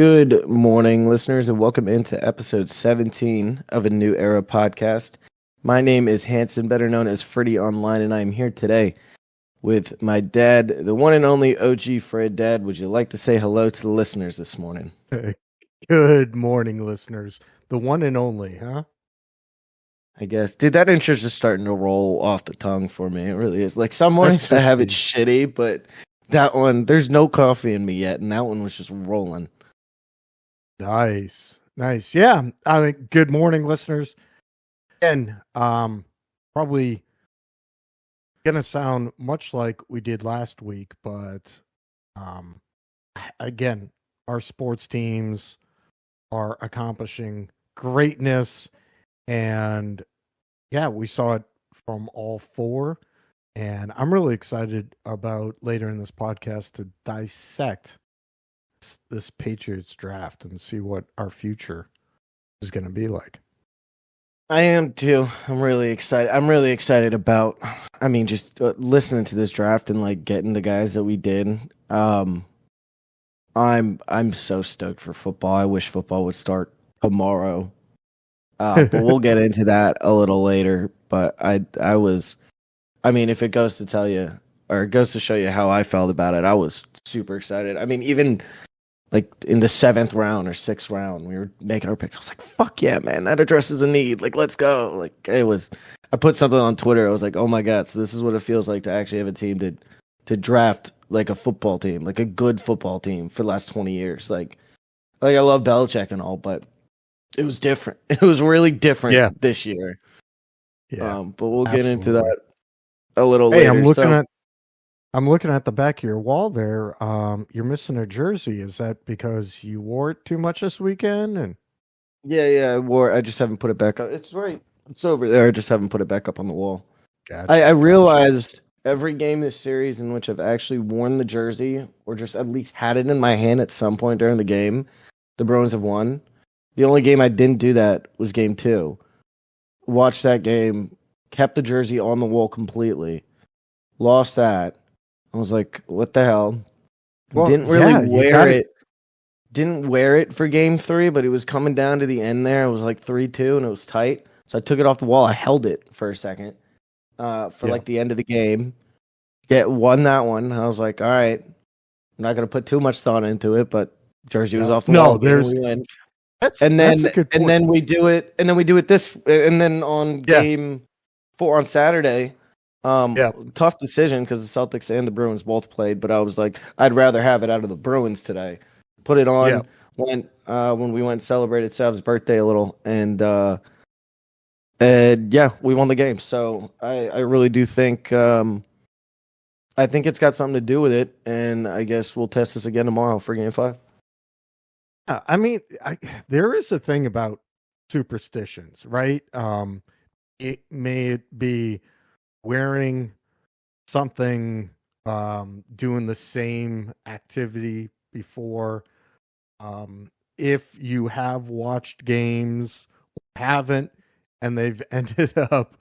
Good morning, listeners, and welcome into episode 17 of a New Era podcast. My name is Hanson, better known as Fryddy Online, and I am here today with my dad, the one and only OG Frid. Dad, would you like to say hello to the listeners this morning? Good morning, listeners. The one and only, huh? I guess. Dude, that intro's just starting to roll off the tongue for me. It really is. Like, some mornings I have it shitty, but that one, there's no coffee in me yet, and that one was just rolling. Nice. Yeah. I mean, good morning, listeners. And probably gonna sound much like we did last week, but again, our sports teams are accomplishing greatness, and yeah, we saw it from all four. And I'm really excited about later in this podcast to dissect this Patriots draft and see what our future is going to be like. I am too. I'm really excited about, just listening to this draft and like getting the guys that we did. I'm so stoked for football. I wish football would start tomorrow. But we'll get into that a little later. But if it goes to tell you, or it goes to show you how I felt about it, I was super excited. I mean, even like in the 7th round or 6th round, we were making our picks. I was like, fuck yeah, man, that addresses a need. Like, let's go. Like, I put something on Twitter. I was like, oh my God, so this is what it feels like to actually have a team to draft like a football team, like a good football team for the last 20 years. Like I love Belichick and all, but it was different. It was really different this year. Yeah. But we'll get into that a little later. I'm looking at the back of your wall there. You're missing a jersey. Is that because you wore it too much this weekend? And yeah, I wore it. I just haven't put it back up. It's right. It's over there. I just haven't put it back up on the wall. Gotcha, I realized every game this series in which I've actually worn the jersey or just at least had it in my hand at some point during the game, the Bruins have won. The only game I didn't do that was game 2. Watched that game, kept the jersey on the wall completely, lost that. I was like, what the hell? Well, didn't really wear it. Didn't wear it for game 3, but it was coming down to the end there. It was like 3-2 and it was tight. So I took it off the wall. I held it for a second like the end of the game. Won that one. I was like, all right, I'm not going to put too much thought into it, but jersey was off the wall. And then we do it and then on game 4 on Saturday, tough decision because the Celtics and the Bruins both played, but I was like, I'd rather have it out of the Bruins today. Put it on when we went and celebrated Sav's birthday a little, and we won the game. So I really do think I think it's got something to do with it, and I guess we'll test this again tomorrow for game 5. I mean, there is a thing about superstitions, right? It may be wearing something, doing the same activity before. If you have watched games, haven't, and they've ended up,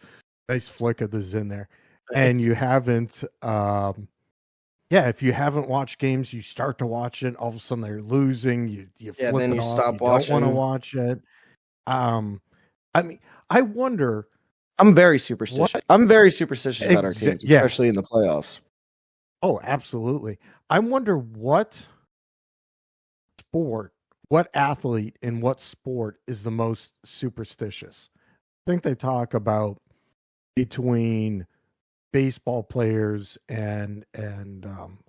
nice flick of the Zin there, and you haven't, if you haven't watched games, you start to watch it, all of a sudden they're losing, you flip then it you off, stop you watching. don't want to watch it. I mean, I wonder. I'm very superstitious. I'm very superstitious about our teams, especially in the playoffs. Oh, absolutely. I wonder what athlete in what sport is the most superstitious. I think they talk about between baseball players and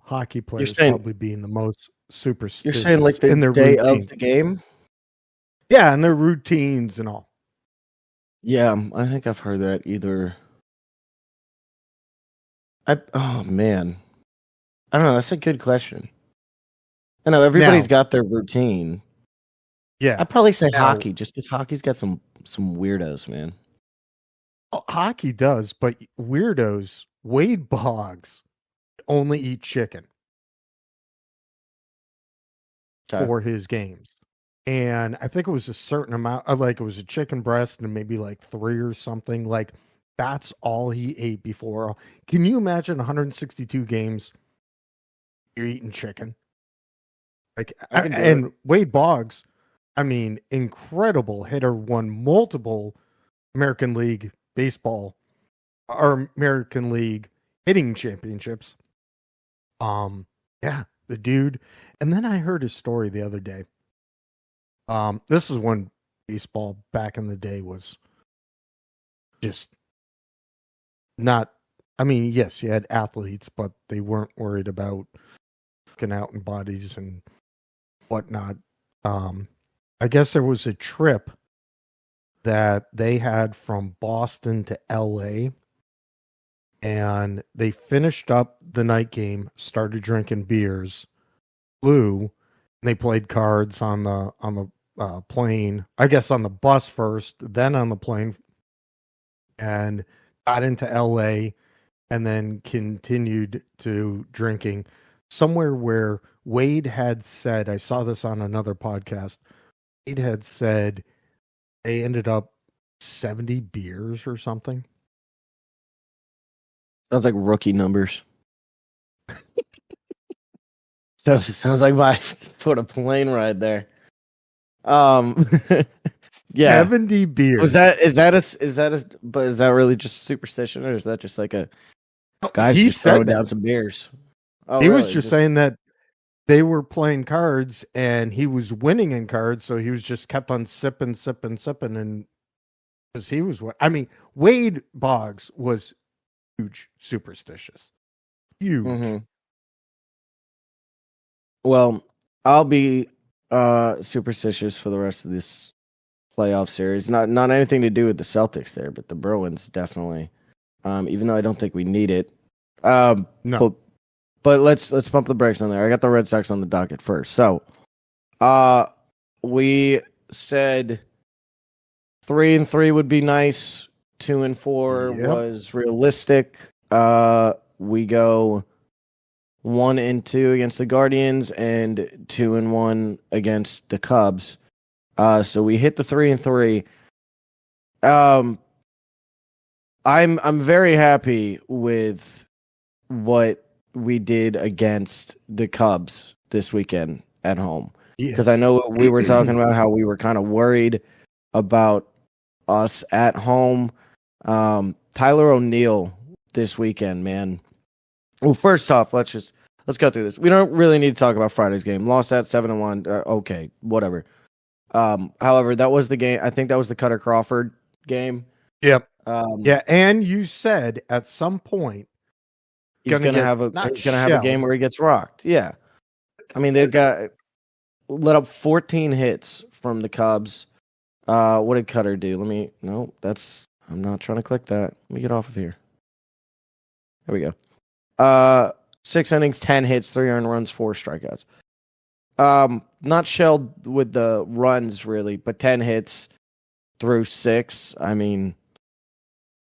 hockey players probably being the most superstitious. You're saying like the day of the game? Yeah, and their routines and all. Yeah, I think I've heard that either. Oh man, I don't know. That's a good question. I know everybody's got their routine. Yeah, I'd probably say hockey, just because hockey's got some weirdos, man. Hockey does, but weirdos. Wade Boggs only eat chicken for his games. And I think it was a certain amount, like it was a chicken breast and maybe like 3 or something. Like that's all he ate before. Can you imagine 162 games? You're eating chicken. Like, I can do it. and Wade Boggs, I mean, incredible hitter, won multiple American League baseball or American League hitting championships. Yeah, the dude. And then I heard his story the other day. This is when baseball back in the day was just not. I mean, yes, you had athletes, but they weren't worried about working out in bodies and whatnot. I guess there was a trip that they had from Boston to LA, and they finished up the night game, started drinking beers, flew, and they played cards on the plane. I guess on the bus first, then on the plane, and got into LA, and then continued to drinking somewhere where Wade had said, I saw this on another podcast, Wade had said they ended up 70 beers or something. Sounds like rookie numbers. So sounds like my sort of plane ride there. Yeah. 70 beers. Is that really just superstition, or is that just like a guys He just throwing said down some beers? Oh, he was really? just saying that they were playing cards and he was winning in cards, so he was just kept on sipping, and because he was I mean, Wade Boggs was huge superstitious. Huge. Mm-hmm. Well, I'll be superstitious for the rest of this playoff series. Not anything to do with the Celtics there, but the Bruins definitely. Even though I don't think we need it. No. But let's pump the brakes on there. I got the Red Sox on the docket first. So, we said 3-3 would be nice. 2-4 Yep. was realistic. We go 1-2 against the Guardians and 2-1 against the Cubs. So we hit the 3-3. I'm very happy with what we did against the Cubs this weekend at home, because I know we were talking about how we were kind of worried about us at home. Tyler O'Neill this weekend, man. Well, first off, let's go through this. We don't really need to talk about Friday's game. Lost at 7-1. Okay, whatever. However, that was the game. I think that was the Cutter Crawford game. Yep. Yeah, and you said at some point he's gonna have a game where he gets rocked. Yeah, I mean they've got let up 14 hits from the Cubs. What did Cutter do? I'm not trying to click that. Let me get off of here. There we go. 6 innings, 10 hits, 3 earned runs, 4 strikeouts. Not shelled with the runs really, but 10 hits through 6. I mean,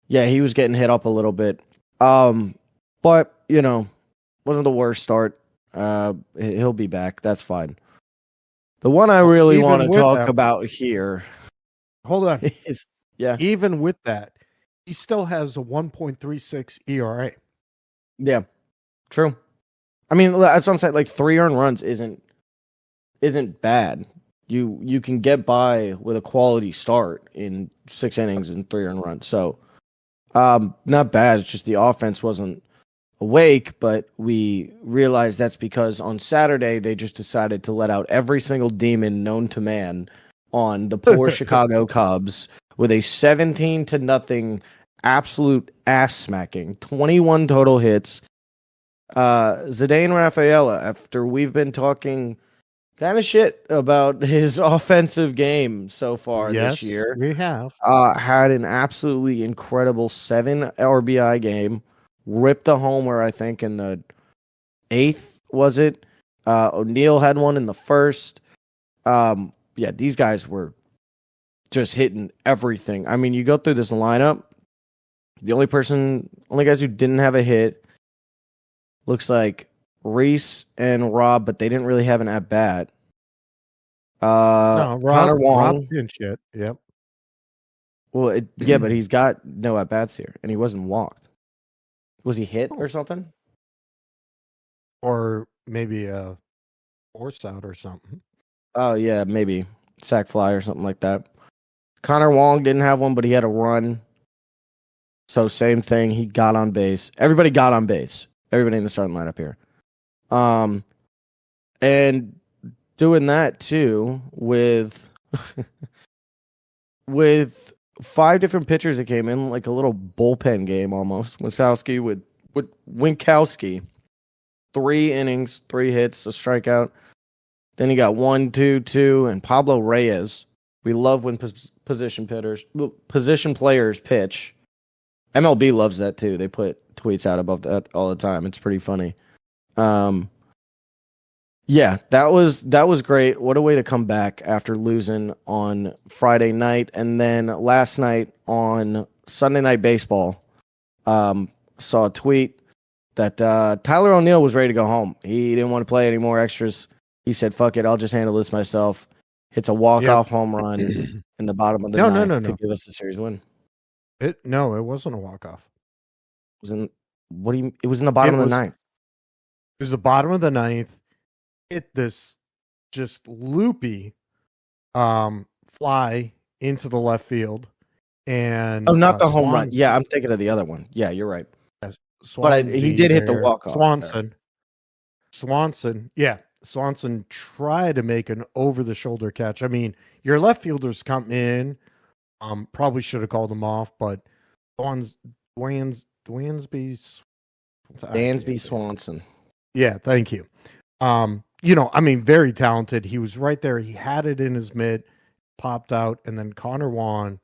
yeah, he was getting hit up a little bit. But wasn't the worst start. He'll be back. That's fine. The one I really want to talk about here. Hold on. Yeah. Even with that, he still has a 1.36 ERA. Yeah. True. I mean, that's what I'm saying. Like 3 earned runs isn't bad. You can get by with a quality start in 6 innings and 3 earned runs. So, not bad. It's just the offense wasn't awake, but we realized that's because on Saturday they just decided to let out every single demon known to man on the poor Chicago Cubs with a 17-0 absolute ass smacking, 21 total hits. Zidane Rafaela, after we've been talking kind of shit about his offensive game so far this year, we have had an absolutely incredible 7 RBI game. Ripped a homer, I think, in the 8th, was it? O'Neill had one in the 1st. Yeah, these guys were just hitting everything. I mean, you go through this lineup, the only guys who didn't have a hit looks like Reese and Rob, but they didn't really have an at-bat. no, Connor Wong. Rob didn't shit. Yep. Well, yeah, but he's got no at-bats here, and he wasn't walked. Was he hit or something? Or maybe Force out or something. Oh yeah, maybe sack fly or something like that. Connor Wong didn't have one, but he had a run. So same thing. He got on base. Everybody got on base. Everybody in the starting lineup here. And doing that too with with 5 different pitchers that came in, like a little bullpen game almost. Winkowski with Winkowski, 3 innings, 3 hits, a strikeout. Then you got 1, 2, 2, and Pablo Reyes. We love when position players pitch. MLB loves that too. They put tweets out about that all the time. It's pretty funny. Yeah, that was great. What a way to come back after losing on Friday night, and then last night on Sunday Night Baseball, saw a tweet that Tyler O'Neill was ready to go home. He didn't want to play any more extras. He said, "Fuck it, I'll just handle this myself." Hits a walk-off home run in the bottom of the ninth to give us the series win. It wasn't a walk-off. It was in the bottom of the ninth. It was the bottom of the ninth. Hit this just loopy fly into the left field, and not the home run. Yeah, I'm thinking of the other one. Yeah, you're right. But he did hit the walk-off. Swanson. Yeah, Swanson tried to make an over-the-shoulder catch. I mean, your left fielders come in. Probably should have called him off, but Dansby Swanson. Yeah, thank you. I mean, very talented. He was right there. He had it in his mitt, popped out, and then Connor Wong,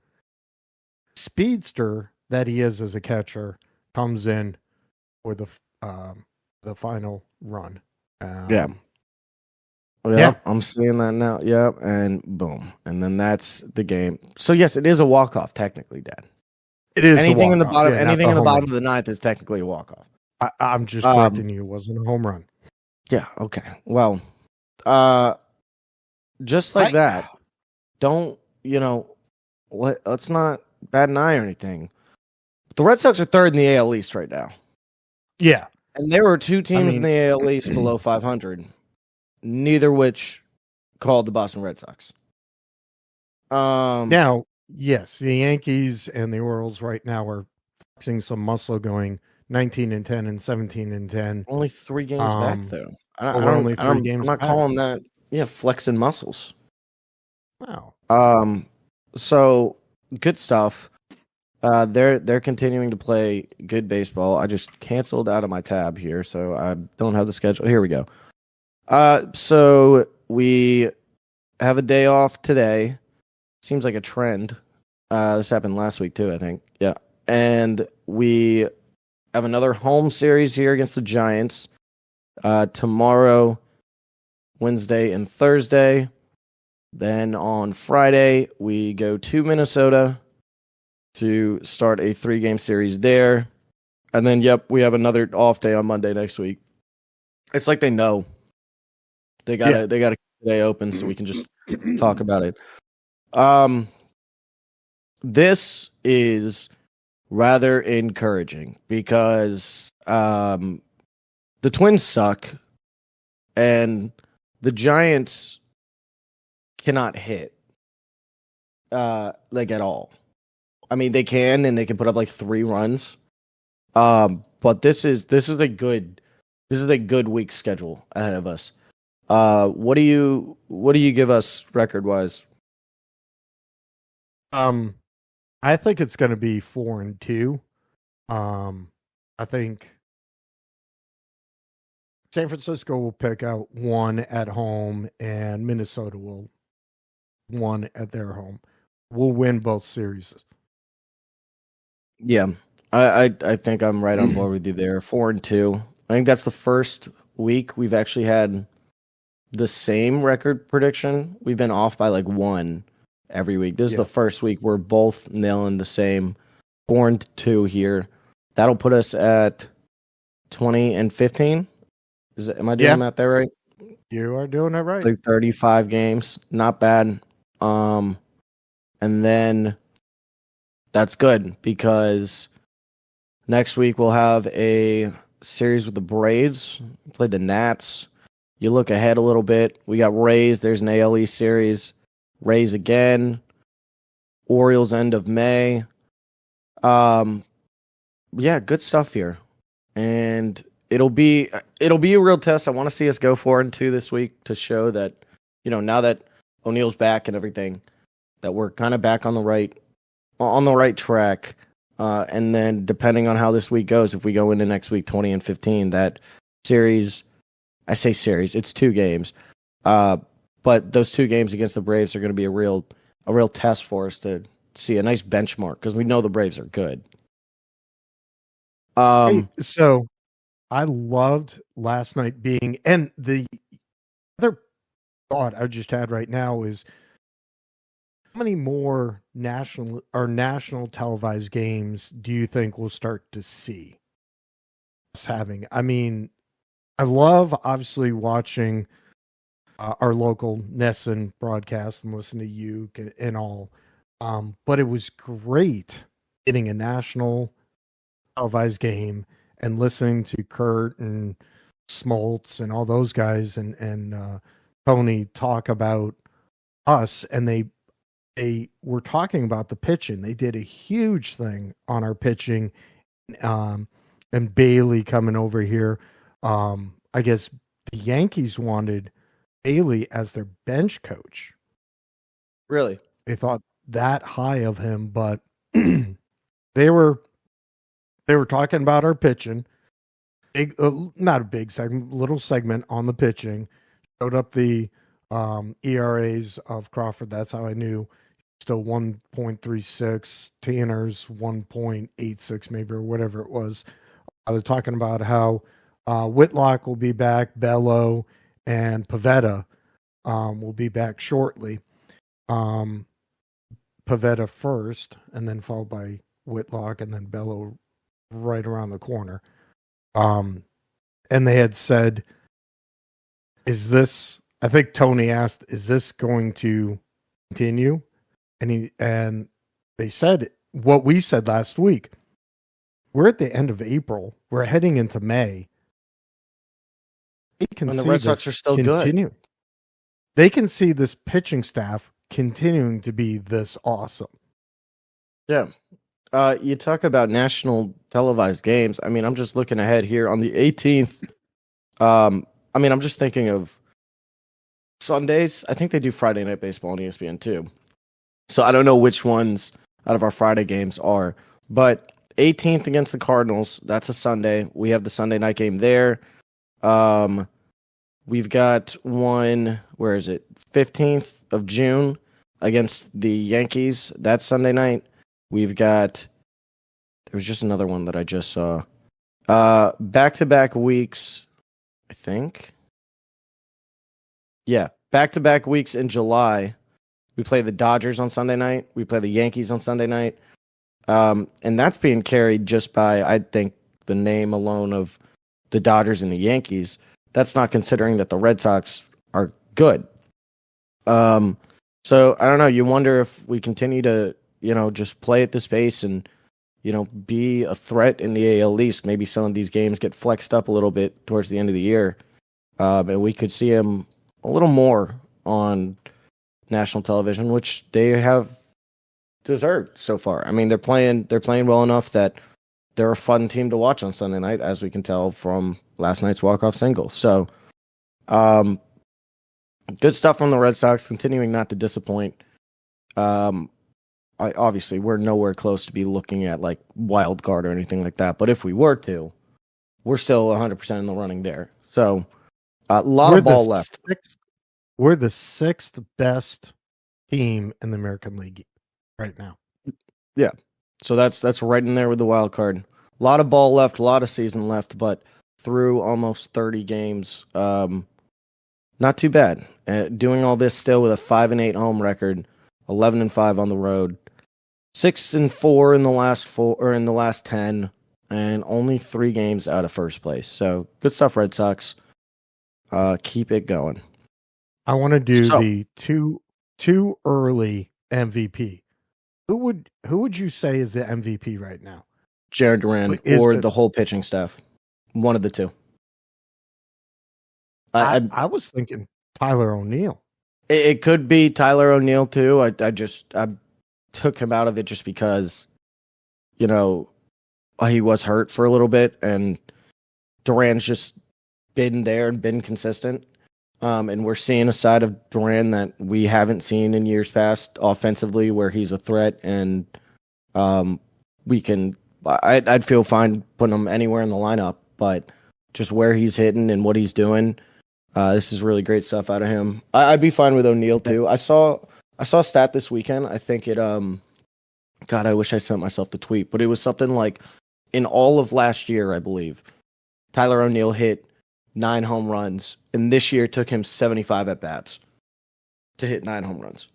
speedster that he is as a catcher, comes in for the final run. Yeah, I'm seeing that now. Yeah, and boom, and then that's the game. So yes, it is a walk-off technically, Dad. It is anything in the bottom. Anything in the bottom of the ninth is technically a walk-off. I'm just correcting you. It wasn't a home run. Yeah. Okay. Well, just like that. Don't let's not bat an eye or anything. The Red Sox are third in the AL East right now. Yeah, and there were 2 teams in the AL East below 500, neither which called the Boston Red Sox. Now, yes, the Yankees and the Orioles right now are flexing some muscle, going 19-10 and 17-10. Only 3 games back though. I'm not calling that flexing muscles. Wow. So good stuff. They're continuing to play good baseball. I just canceled out of my tab here, so I don't have the schedule. Here we go. So we have a day off today. Seems like a trend. This happened last week too, I think. Yeah. And we have another home series here against the Giants. Tomorrow, Wednesday, and Thursday. Then on Friday, we go to Minnesota to start a 3-game series there. And then, we have another off day on Monday next week. It's like they know. They gotta keep the day open so we can just talk about it. This is rather encouraging because the Twins suck and the Giants cannot hit at all. I mean, they can, and they can put up 3 runs. But this is a good week schedule ahead of us. What do you give us record wise? I think it's going to be 4-2. I think San Francisco will pick out 1 at home, and Minnesota will 1 at their home. We'll win both series. Yeah, I think I'm right on board with you there. 4-2. I think that's the first week we've actually had the same record prediction. We've been off by 1 every week. This is the first week we're both nailing the same 4-2 here. That'll put us at 20-15. Am I doing that there right? You are doing it right. 35 games, not bad. And then that's good because next week we'll have a series with the Braves. Played the Nats. You look ahead a little bit. We got Rays. There's an AL East series. Rays again. Orioles end of May. Yeah, good stuff here, and it'll be a real test. I want to see us go 4-2 this week to show that, now that O'Neal's back and everything, that we're kind of back on the right track. And then depending on how this week goes, if we go into next week 20-15, that series, I say series, it's 2 games. But those 2 games against the Braves are going to be a real test for us to see a nice benchmark, because we know the Braves are good. So I loved last night and the other thought I just had right now is, how many more national televised games do you think we'll start to see us having? I mean, I love obviously watching our local Nesson broadcast and listen to you and all. But it was great getting a national televised game and listening to Kurt and Smoltz and all those guys and Tony talk about us, and they were talking about the pitching. They did a huge thing on our pitching, and Bailey coming over here. I guess the Yankees wanted Bailey as their bench coach. Really? They thought that high of him, but they were talking about our pitching. Not a big segment, little segment on the pitching. Showed up the ERAs of Crawford. That's how I knew. Still 1.36, Tanner's 1.86 maybe, or whatever it was. They're talking about how Whitlock will be back, Bello and Pavetta will be back shortly. Pavetta first, and then followed by Whitlock, and then Bello right around the corner. And they had said, is this, I think Tony asked, is this going to continue? And they said what we said last week. We're at the end of April. We're heading into May. And the Red Sox are still good. They can see this pitching staff continuing to be this awesome. Yeah. You talk about national televised games. I mean, I'm just looking ahead here on the 18th. I'm just thinking of Sundays. I think they do Friday Night Baseball on ESPN too. So I don't know which ones out of our Friday games are, but 18th against the Cardinals, that's a Sunday. We have the Sunday night game there. We've got one, where is it? 15th of June against the Yankees. That's Sunday night. We've got, there was just another one that I just saw. Back-to-back weeks, I think. Yeah, back-to-back weeks in July. We play the Dodgers on Sunday night. We play the Yankees on Sunday night. And that's being carried just by, I think, the name alone of the Dodgers and the Yankees. That's not considering that the Red Sox are good. So I don't know. You wonder if we continue to, just play at this pace and, be a threat in the AL East. Maybe some of these games get flexed up a little bit towards the end of the year. And we could see them a little more on national television, which they have deserved so far. I mean, they're playing well enough that they're a fun team to watch on Sunday night, as we can tell from last night's walk-off single. So, good stuff from the Red Sox, continuing not to disappoint. Obviously, we're nowhere close to be looking at like wild card or anything like that. But if we were to, we're still 100% in the running there. So, a lot of ball left. We're the 6th best team in the American League right now. Yeah. So that's right in there with the wild card. A lot of ball left, a lot of season left, but through almost 30 games, not too bad. Doing all this still with a 5-8 home record, 11-5 on the road, 6-4 in the last 4 or in the last 10, and only 3 games out of first place. So good stuff, Red Sox. Keep it going. I want to do the too early MVP. Who would you say is the MVP right now? Jared Duran or the whole pitching staff. One of the two. I was thinking Tyler O'Neill. It could be Tyler O'Neill too. I took him out of it just because, you know, he was hurt for a little bit, and Duran's just been there and been consistent. And we're seeing a side of Duran that we haven't seen in years past offensively, where he's a threat, and we can. I'd feel fine putting him anywhere in the lineup, but just where he's hitting and what he's doing, this is really great stuff out of him. I'd be fine with O'Neill too. I saw a stat this weekend. I think it God, I wish I sent myself the tweet, but it was something like in all of last year, I believe, Tyler O'Neill hit 9 home runs, and this year took him 75 at bats to hit 9 home runs.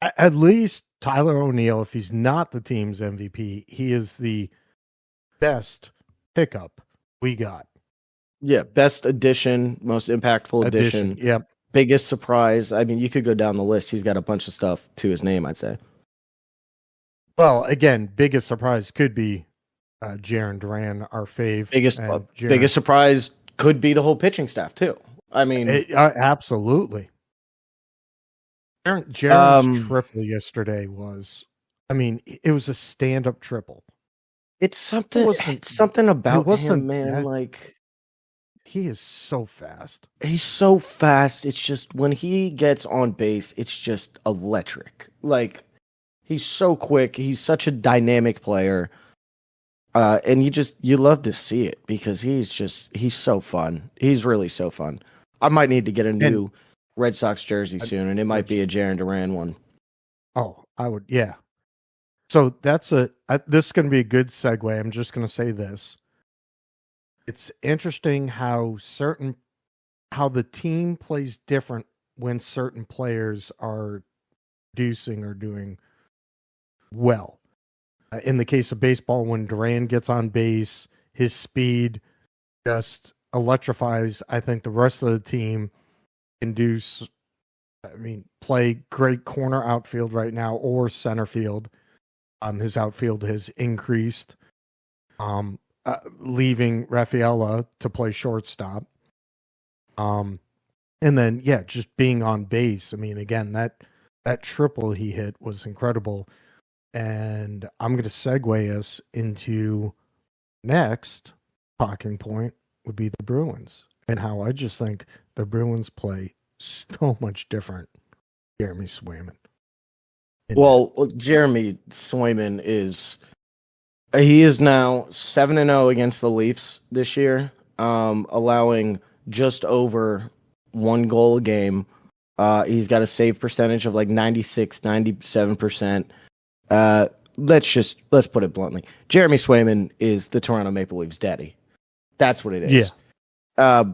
At least Tyler O'Neill, if he's not the team's MVP, he is the best pickup we got. Yeah, best addition, most impactful addition. Yep. Biggest surprise. I mean, you could go down the list. He's got a bunch of stuff to his name, I'd say. Well, again, biggest surprise could be Jarren Duran, our fave. Biggest surprise could be the whole pitching staff too. I mean, absolutely. Jarren's triple yesterday was, I mean, it was a stand-up triple. It's something about him, man. Like, he is so fast. He's so fast. It's just when he gets on base, it's just electric. Like, he's so quick. He's such a dynamic player. And you love to see it because he's so fun. He's really so fun. I might need to get a new Red Sox jersey soon, and it might be a Jarren Duran one. Oh, I would, yeah. So this is going to be a good segue. I'm just going to say this. It's interesting how the team plays different when certain players are producing or doing well. In the case of baseball, when Duran gets on base, his speed just electrifies. I think the rest of the team can play great corner outfield right now or center field. His outfield has increased, leaving Rafaela to play shortstop. And then, just being on base. I mean, again, that triple he hit was incredible. And I'm going to segue us into next talking point would be the Bruins and how I just think the Bruins play so much different. Jeremy Swayman. Well, Jeremy Swayman is now 7-0 against the Leafs this year, allowing just over 1 goal a game. He's got a save percentage of like 96, 97%. Let's put it bluntly. Jeremy Swayman is the Toronto Maple Leafs daddy. That's what it is. Yeah.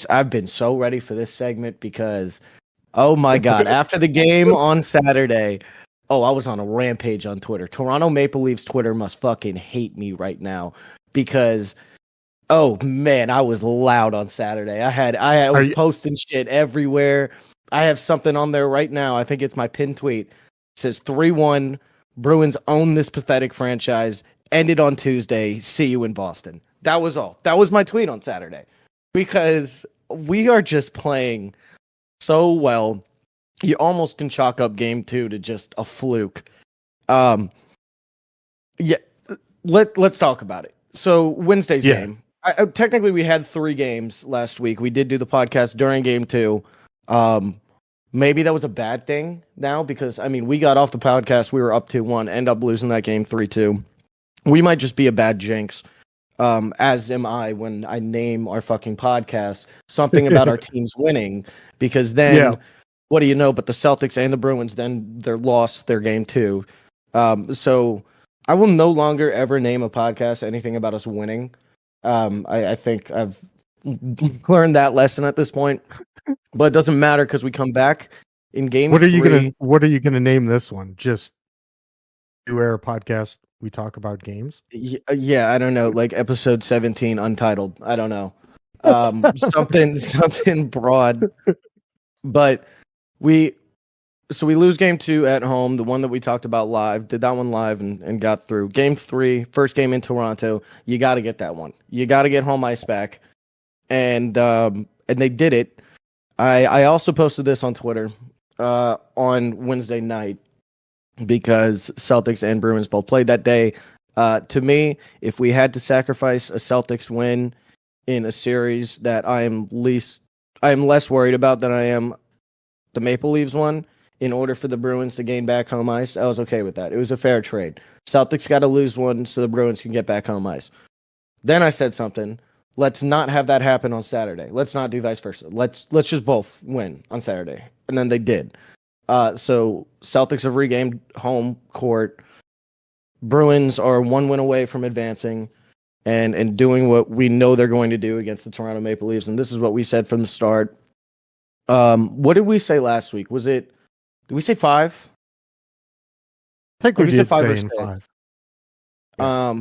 I've been so ready for this segment because, oh my God, after the game on Saturday, I was on a rampage on Twitter. Toronto Maple Leafs Twitter must fucking hate me right now because, oh man, I was loud on Saturday. I was posting shit everywhere. I have something on there right now. I think it's my pinned tweet. It says 3-1, Bruins own this pathetic franchise, ended on Tuesday, see you in Boston. That was all. That was my tweet on Saturday. Because we are just playing so well. You almost can chalk up game 2 to just a fluke. Let's talk about it. So Wednesday's game. Technically, we had 3 games last week. We did do the podcast during game 2. Maybe that was a bad thing now because, I mean, we got off the podcast. We were up 2-1, end up losing that game 3-2. We might just be a bad jinx, as am I when I name our fucking podcast something about our teams winning because then what do you know? But the Celtics and the Bruins, then they're lost their game 2. So I will no longer ever name a podcast anything about us winning. I think I've learned that lesson at this point. But it doesn't matter because we come back in game 3. What are you gonna name this one? Just do air podcast. We talk about games. Yeah, I don't know, like episode 17, untitled. I don't know, something broad. But we lose game 2 at home, the one that we talked about live. Did that one live and got through. Game 3, first game in Toronto. You got to get that one. You got to get home ice back. and they did it. I also posted this on Twitter on Wednesday night because Celtics and Bruins both played that day. To me, if we had to sacrifice a Celtics win in a series that I am less worried about than I am the Maple Leafs one, in order for the Bruins to gain back home ice, I was okay with that. It was a fair trade. Celtics got to lose one so the Bruins can get back home ice. Then I said something. Let's not have that happen on Saturday. Let's not do vice versa. Let's just both win on Saturday. And then they did. So Celtics have regained home court. Bruins are one win away from advancing and doing what we know they're going to do against the Toronto Maple Leafs. And this is what we said from the start. What did we say last week? Did we say 5? I think we did say say 5. Yeah.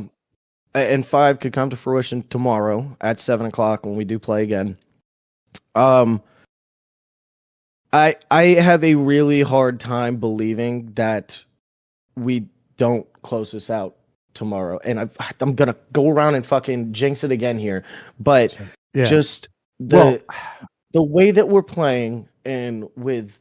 And 5 could come to fruition tomorrow at 7:00 when we do play again. I have a really hard time believing that we don't close this out tomorrow. And I'm gonna go around and fucking jinx it again here, but just the way that we're playing and with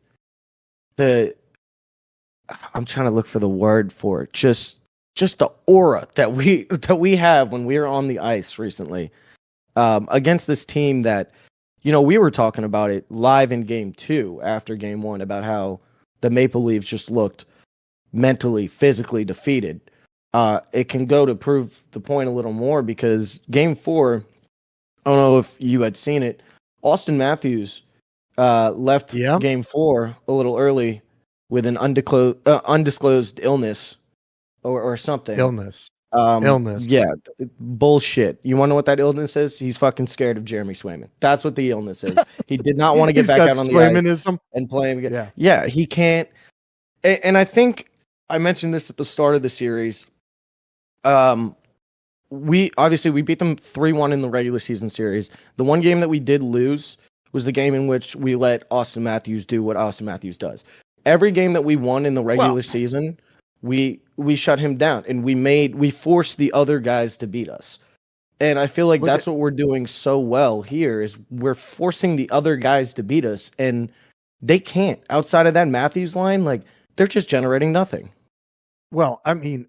I'm trying to look for the word for it. Just the aura that we have when we're on the ice recently against this team that, we were talking about it live in game 2 after game 1 about how the Maple Leafs just looked mentally, physically defeated. It can go to prove the point a little more because game 4, I don't know if you had seen it, Austin Matthews left game 4 a little early with an undisclosed illness or something. Illness. Yeah, bullshit. You want to know what that illness is? He's fucking scared of Jeremy Swayman. That's what the illness is. He did not want to get back out on the ice and play him again. Yeah, he can't. And I think I mentioned this at the start of the series. We beat them 3-1 in the regular season series. The one game that we did lose was the game in which we let Austin Matthews do what Austin Matthews does. Every game that we won in the regular season, we shut him down and we forced the other guys to beat us. And I feel like that's what we're doing so well here is we're forcing the other guys to beat us, and they can't. Outside of that Matthews line, like they're just generating nothing. Well, I mean,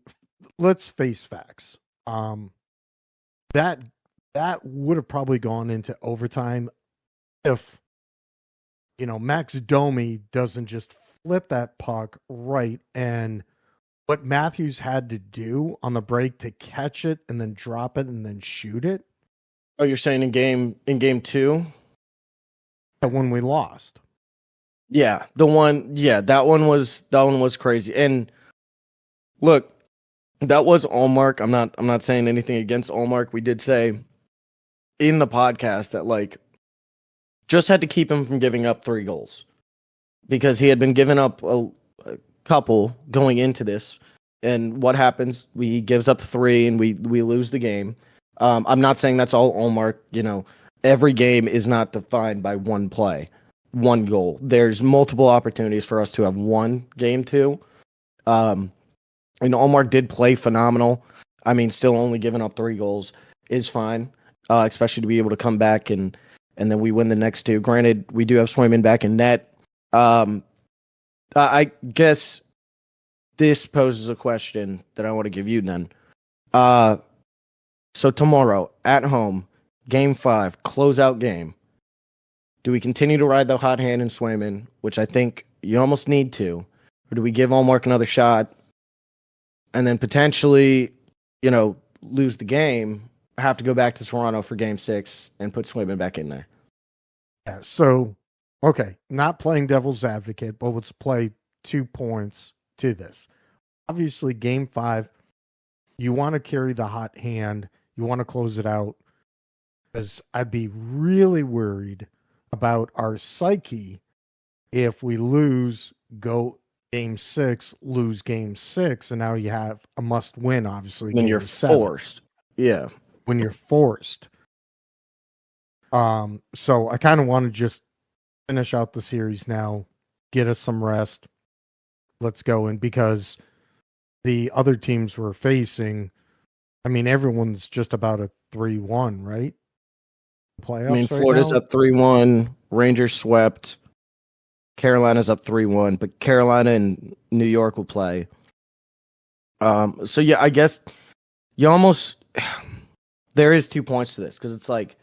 let's face facts. That would have probably gone into overtime if Max Domi doesn't just flip that puck right, and what Matthews had to do on the break to catch it and then drop it and then shoot it. Oh, you're saying in game 2? When we lost. Yeah, that one was crazy. And look, that was Allmark. I'm not saying anything against Allmark. We did say in the podcast that like just had to keep him from giving up 3 goals because he had been giving up a couple going into this. And what happens? He gives up 3 and we lose the game. I'm not saying that's all Allmark. Every game is not defined by one play, one goal. There's multiple opportunities for us to have won game 2. And Allmark did play phenomenal. I mean, still only giving up 3 goals is fine, especially to be able to come back and then we win the next 2. Granted, we do have Swayman back in net. I guess this poses a question that I want to give you then. So tomorrow at home, game 5, closeout game. Do we continue to ride the hot hand in Swayman, which I think you almost need to, or do we give Allmark another shot and then potentially, lose the game, have to go back to Toronto for game 6 and put Swayman back in there? Yeah, so, okay, not playing devil's advocate, but let's play 2 points to this. Obviously, game 5, you want to carry the hot hand. You want to close it out. Because I'd be really worried about our psyche if we go game 6, lose game 6, and now you have a must win, obviously. When you're 7. forced. Yeah. When you're forced. So I kind of want to just finish out the series now, get us some rest. Let's go in, because the other teams we're facing, I mean, everyone's just about a 3-1, right? playoffs I mean, right Florida's now. up 3-1. Rangers swept. Carolina's up 3-1, but Carolina and New York will play. So yeah, I guess you almost there is 2 points to this because it's like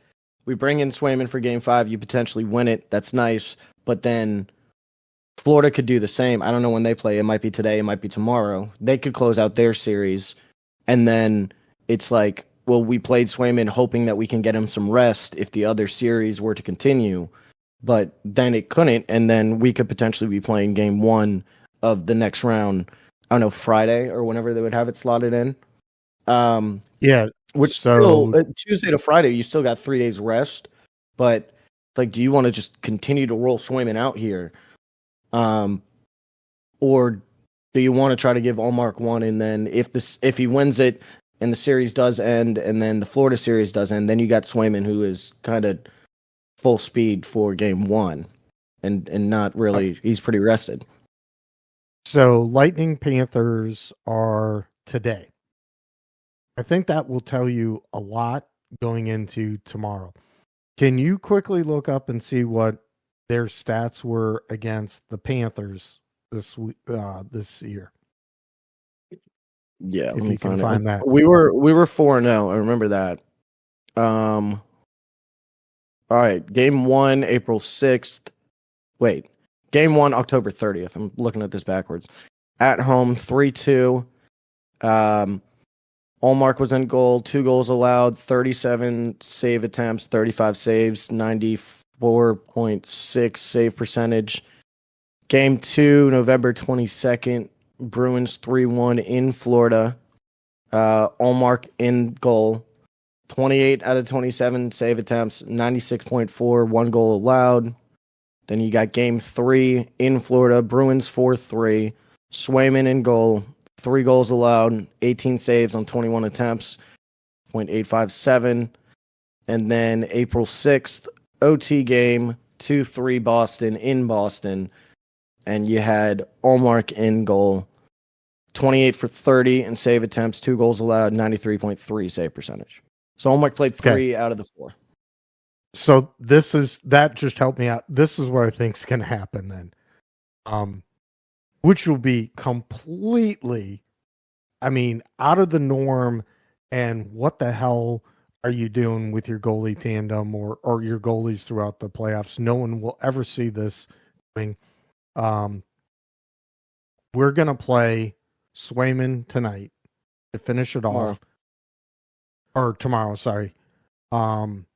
we bring in Swayman for Game 5, you potentially win it. That's nice, but then Florida could do the same. I don't know when they play. It might be today. It might be tomorrow. They could close out their series, and then it's like, well, we played Swayman hoping that we can get him some rest if the other series were to continue, but then it couldn't, and then we could potentially be playing Game 1 of the next round. I don't know, Friday or whenever they would have it slotted in. Yeah. Which still So Tuesday to Friday, you still got 3 days rest, but like, do you want to just continue to roll Swayman out here? Or do you want to try to give Allmark one, and then if he wins it and the series does end, and then the Florida series does end, then you got Swayman, who is kind of full speed for Game 1, and not really, he's pretty rested. So Lightning Panthers are today. I think that will tell you a lot going into tomorrow. Can you quickly look up and see what their stats were against the Panthers this year? Yeah, If you can find that. We were 4-0. I remember that. All right, Game 1, April 6th. Wait, Game 1, October 30th. I'm looking at this backwards. At home, 3-2. Allmark was in goal, 2 goals allowed, 37 save attempts, 35 saves, 94.6 save percentage. Game 2, November 22nd, Bruins 3-1 in Florida. Allmark in goal, 28 out of 27 save attempts, 96.4, 1 goal allowed. Then you got Game 3 in Florida, Bruins 4-3, Swayman in goal, 3 goals allowed, 18 saves on 21 attempts, .857. And then April 6th, OT game, 2-3 Boston in Boston. And you had Allmark in goal, 28 for 30 in save attempts, 2 goals allowed, 93.3 save percentage. So Allmark played 3 out of the 4. So that just helped me out. This is what I think is going to happen then. Which will be completely, out of the norm. And what the hell are you doing with your goalie tandem or your goalies throughout the playoffs? No one will ever see this coming. We're going to play Swayman tonight to finish it off. Or tomorrow, sorry. And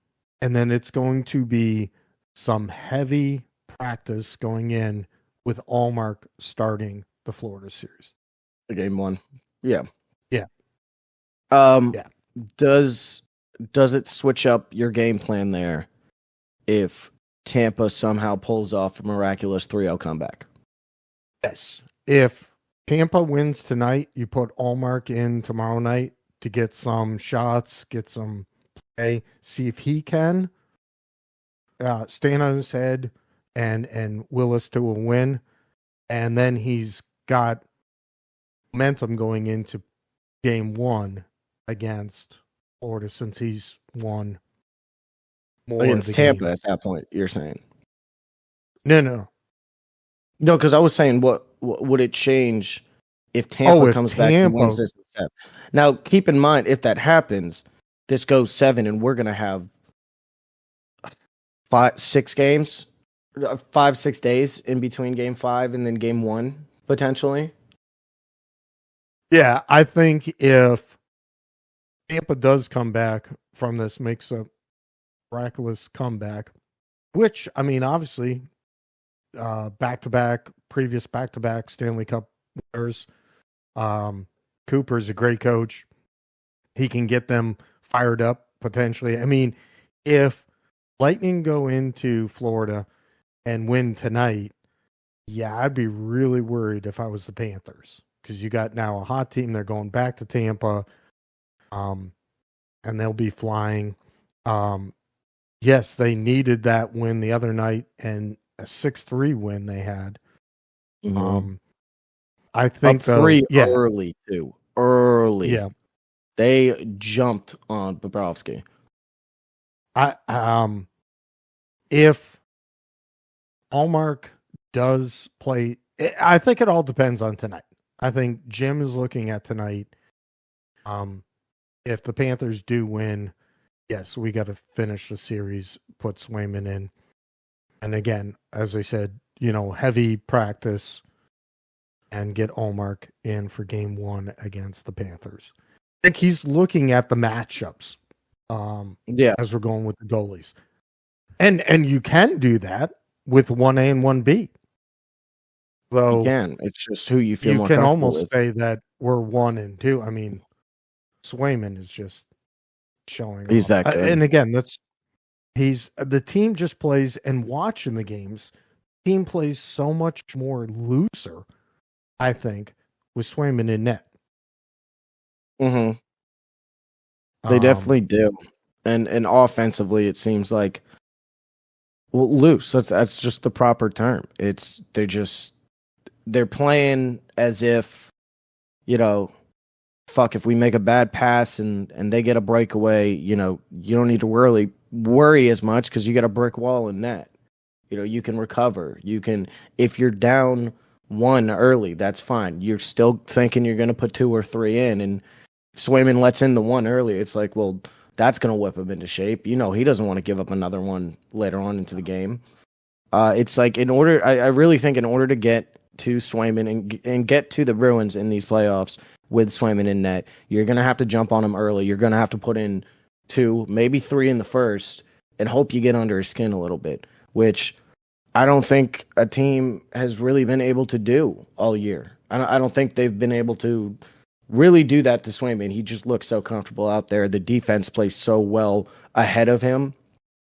then it's going to be some heavy practice going in with Allmark starting the Florida series. The Game 1. Yeah. Yeah. Yeah. Does it switch up your game plan there if Tampa somehow pulls off a miraculous 3-0 comeback? Yes. If Tampa wins tonight, you put Allmark in tomorrow night to get some shots, get some play, see if he can stand on his head and will us to a win. And then he's got momentum going into Game 1 against Florida since he's won more against Tampa games. at that point, you're saying? No, because I was saying, what would it change if Tampa comes back and wins this step? Now, keep in mind, if that happens, this goes 7, and we're going to have 5-6 games, 5-6 days in between Game 5 and then Game 1, potentially. Yeah, I think if Tampa does come back from this, makes a miraculous comeback, which, obviously, previous back-to-back Stanley Cup winners. Cooper's a great coach. He can get them fired up, potentially. If Lightning go into Florida and win tonight, yeah, I'd be really worried if I was the Panthers. Because you got now a hot team. They're going back to Tampa. And they'll be flying. Yes, they needed that win the other night, and a 6-3 win they had. I think up 3 early too. Early. Yeah. They jumped on Bobrovsky. If Allmark does play, I think it all depends on tonight. I think Jim is looking at tonight. If the Panthers do win, yes, we got to finish the series, put Swayman in. And again, as I said, heavy practice and get Allmark in for game 1 against the Panthers. I think he's looking at the matchups as we're going with the goalies. And you can do that with 1A and 1B. Though you can. It's just who you feel more comfortable comfortable with. You can almost say that we're 1 and 2. I mean, Swayman is just showing He's off. that good. And again, the team just plays, and watching the games, team plays so much more looser, I think, with Swayman in net. Mm-hmm. They definitely do. And offensively, it seems like, well, loose. That's just the proper term. They're playing as if, fuck, if we make a bad pass and they get a breakaway, you don't need to worry as much because you got a brick wall in net. You can recover. If you're down 1 early, that's fine. You're still thinking you're going to put 2 or 3 in, and if Swayman lets in the 1 early, it's like, well, that's going to whip him into shape. He doesn't want to give up another one later on into the game. It's like I really think in order to get to Swayman and get to the Bruins in these playoffs with Swayman in net, you're going to have to jump on him early. You're going to have to put in 2, maybe 3 in the first and hope you get under his skin a little bit, which I don't think a team has really been able to do all year. I don't think they've been able to really do that to Swayman. He just looks so comfortable out there. The defense plays so well ahead of him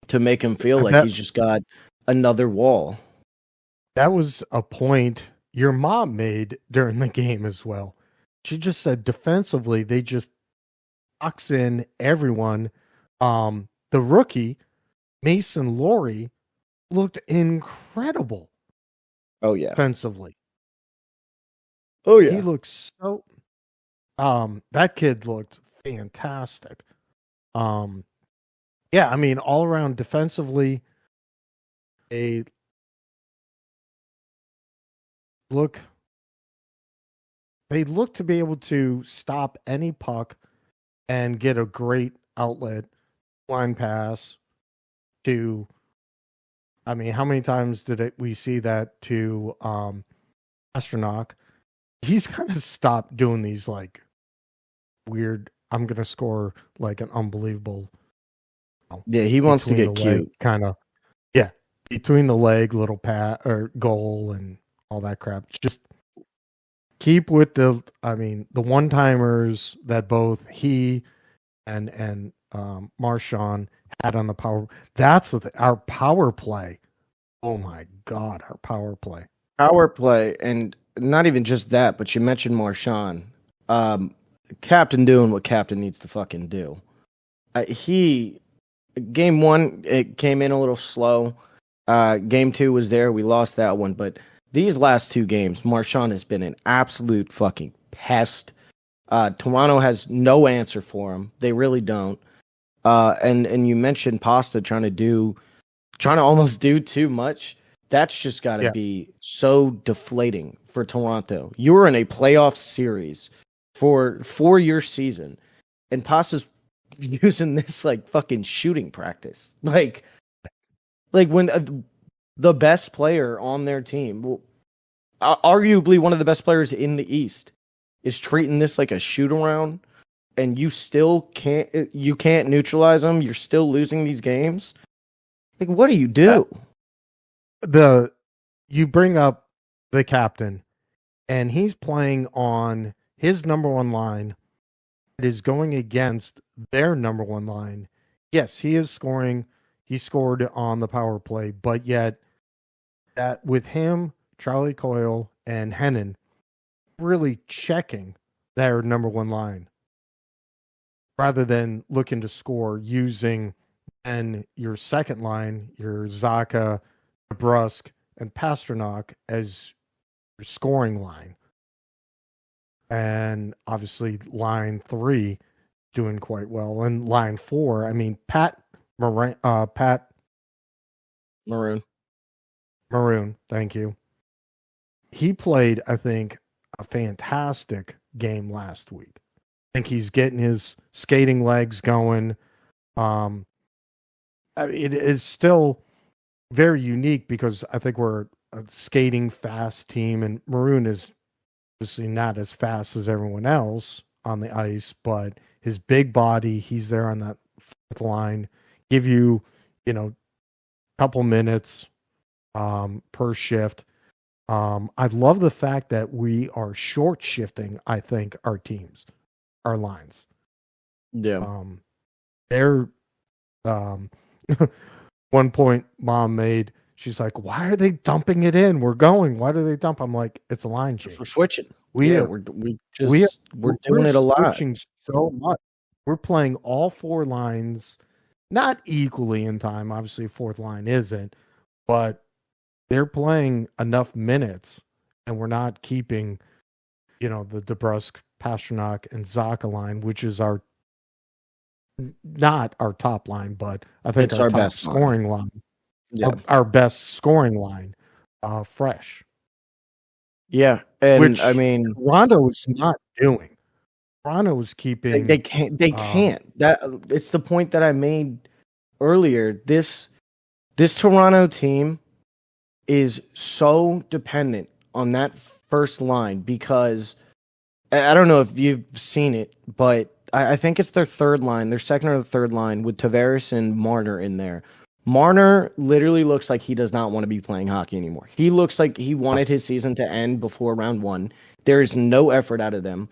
to make him feel like he's just got another wall. That was a point your mom made during the game as well. She just said defensively, they just box in everyone. The rookie, Mason Laurie, looked incredible. Oh, yeah. Defensively. Oh, yeah. He looks so... that kid looked fantastic. Yeah, I mean, all around defensively, they look to be able to stop any puck and get a great outlet line pass to, I mean, how many times did we see that to Pastrnak? He's kind of stopped doing these like weird, I'm going to score like an unbelievable. Yeah, he wants to get cute. Kind of, yeah, between the leg, little pat or goal and all that crap. Just keep with the one-timers that both he and Marchand had on the power. That's our power play. Oh my God, our power play. Power play, and not even just that, but you mentioned Marchand. Captain doing what Captain needs to fucking do. Game 1, it came in a little slow. Game 2 was there. We lost that one, but these last 2 games, Marchand has been an absolute fucking pest. Toronto has no answer for him. They really don't. And you mentioned Pasta trying to almost do too much. That's just got to be so deflating for Toronto. You were in a playoff series for 4-year season, and Pasta's using this like fucking shooting practice. Like when the best player on their team, arguably one of the best players in the East, is treating this like a shoot around, and you can't neutralize them. You're still losing these games. Like, what do you do? You bring up the captain, and he's playing on his number 1 line. It is going against their number 1 line. Yes, he is scoring. He scored on the power play, but yet that with him, Charlie Coyle, and Hennon really checking their number 1 line rather than looking to score using and your second line, your Zacha, Brusque, and Pastrnak as your scoring line. And obviously line 3 doing quite well. And line 4, I mean, Pat Pat Maroon. Maroon. Thank you. He played, I think, a fantastic game last week. I think he's getting his skating legs going. It is still very unique because I think we're a skating fast team, and Maroon is obviously not as fast as everyone else on the ice, but his big body, he's there on that fourth line, give you, couple minutes per shift. I love the fact that we are short shifting, I think, our teams, our lines. Yeah. They're one point mom made, she's like, why are they dumping it in? We're going. Why do they dump? I'm like, it's a line change. We're switching. We're doing it a lot. Switching so much. We're playing all four lines, not equally in time. Obviously, fourth line isn't, but they're playing enough minutes, and we're not keeping, the DeBrusque, Pastrnak, and Zacha line, which is not our top line, but I think it's our our top best scoring line. Yeah. Our best scoring line, fresh. Yeah, and Which I mean, Toronto is not doing. Toronto is keeping. they can't. They can't. That it's the point that I made earlier. This Toronto team is so dependent on that first line because I don't know if you've seen it, but I think it's their third line, their second or third line with Tavares and Marner in there. Marner literally looks like he does not want to be playing hockey anymore. He looks like he wanted his season to end before round one. There is no effort out of them.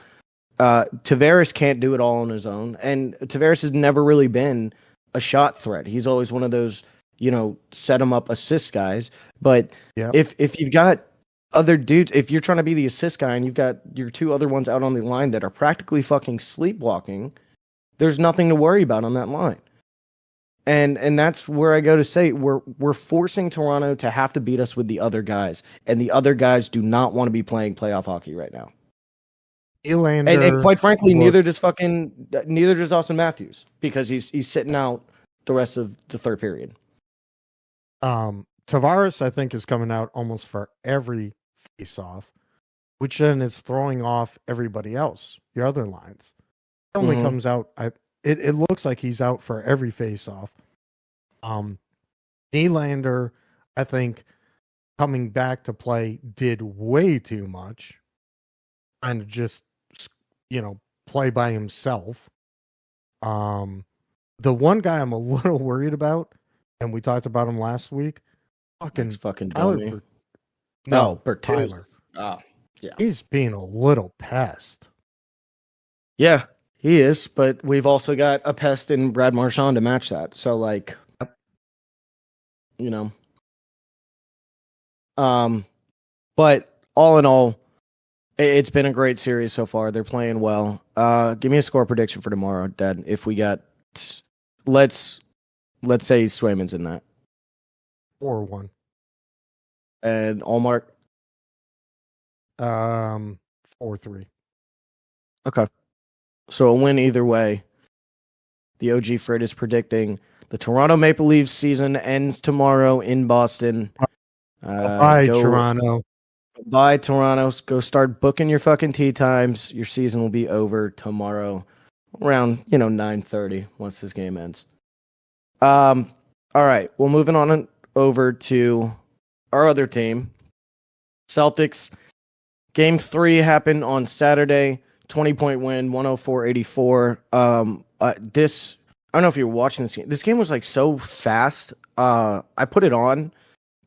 Tavares can't do it all on his own, and Tavares has never really been a shot threat. He's always one of those, set him up assist guys. But if you've got other dudes, if you're trying to be the assist guy and you've got your two other ones out on the line that are practically fucking sleepwalking, there's nothing to worry about on that line. And that's where I go to say we're forcing Toronto to have to beat us with the other guys, and the other guys do not want to be playing playoff hockey right now. And quite frankly, neither does Austin Matthews because he's sitting out the rest of the third period. Tavares, I think, is coming out almost for every face-off, which then is throwing off everybody else, your other lines. It only comes out. It looks like he's out for every face-off. Nylander, I think, coming back to play, did way too much, trying to just play by himself. The one guy I'm a little worried about, and we talked about him last week, fucking Tyler. Tyler. Oh, yeah. He's being a little pest. Yeah, he is, but we've also got a pest in Brad Marchand to match that. So, but all in all, it's been a great series so far. They're playing well. Give me a score prediction for tomorrow, Dad. If we got, let's say Swayman's in that. 4-1. And Allmark? 4-3. Okay. So a win either way. The OG Frid is predicting the Toronto Maple Leafs season ends tomorrow in Boston. Bye, Toronto. Bye, Toronto. Go start booking your fucking tea times. Your season will be over tomorrow around, 9:30 once this game ends. All right. Well, moving on over to our other team, Celtics. Game 3 happened on Saturday. 20-point win, 104-84. I don't know if you're watching this game. This game was so fast. I put it on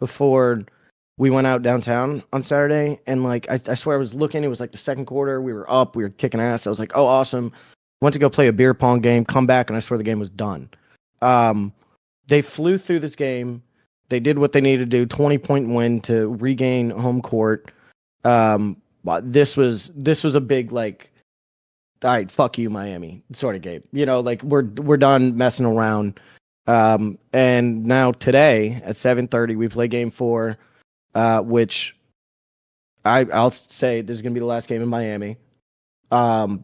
before we went out downtown on Saturday, and I swear I was looking. It was the second quarter. We were up. We were kicking ass. I was like, oh, awesome. Went to go play a beer pong game. Come back, and I swear the game was done. They flew through this game. They did what they needed to do. 20-point win to regain home court. This was a big all right, fuck you, Miami sort of game. We're done messing around. And now today at 7:30 we play game 4, which I'll say this is gonna be the last game in Miami. I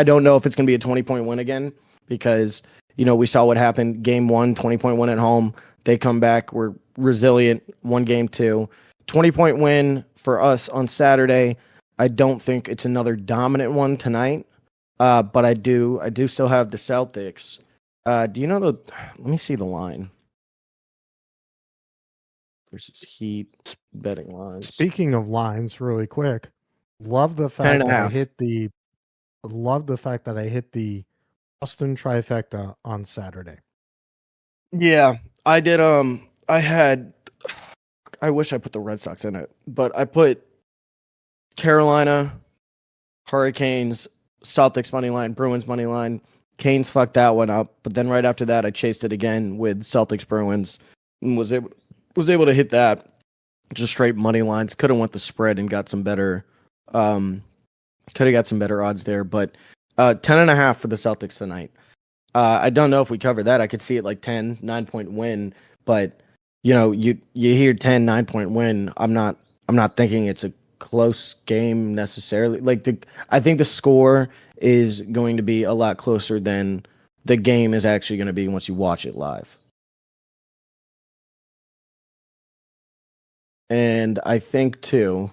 don't know if it's gonna be a 20-point win again because we saw what happened game 1, 20-point win at home. They come back, we're resilient, won game 2. 20-point win for us on Saturday. I don't think it's another dominant one tonight, but I do still have the Celtics. Do you know let me see the line. Versus Heat betting lines. Speaking of lines, really quick, love the fact that I hit the Boston trifecta on Saturday. Yeah, I did. I wish I put the Red Sox in it, but I put Carolina, Hurricanes, Celtics money line, Bruins money line. Canes fucked that one up, but then right after that, I chased it again with Celtics Bruins and was able to hit that. Just straight money lines. Could have went the spread and got some better. Could have got some better odds there, but 10.5 for the Celtics tonight. I don't know if we cover that. I could see it like 10, 9-point win, but you hear 10, 9-point win. I'm not thinking it's a close game necessarily. I think the score is going to be a lot closer than the game is actually going to be once you watch it live. And I think too,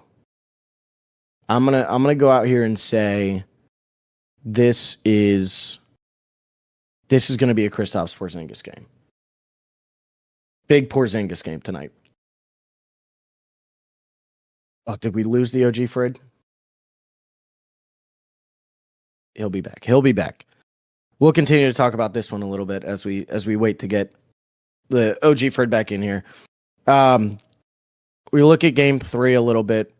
I'm gonna go out here and say this is gonna be a Kristaps Porzingis game. Big Porzingis game tonight. Oh, did we lose the OG Frid? He'll be back. We'll continue to talk about this one a little bit as we wait to get the OG Frid back in here. We look at game 3 a little bit.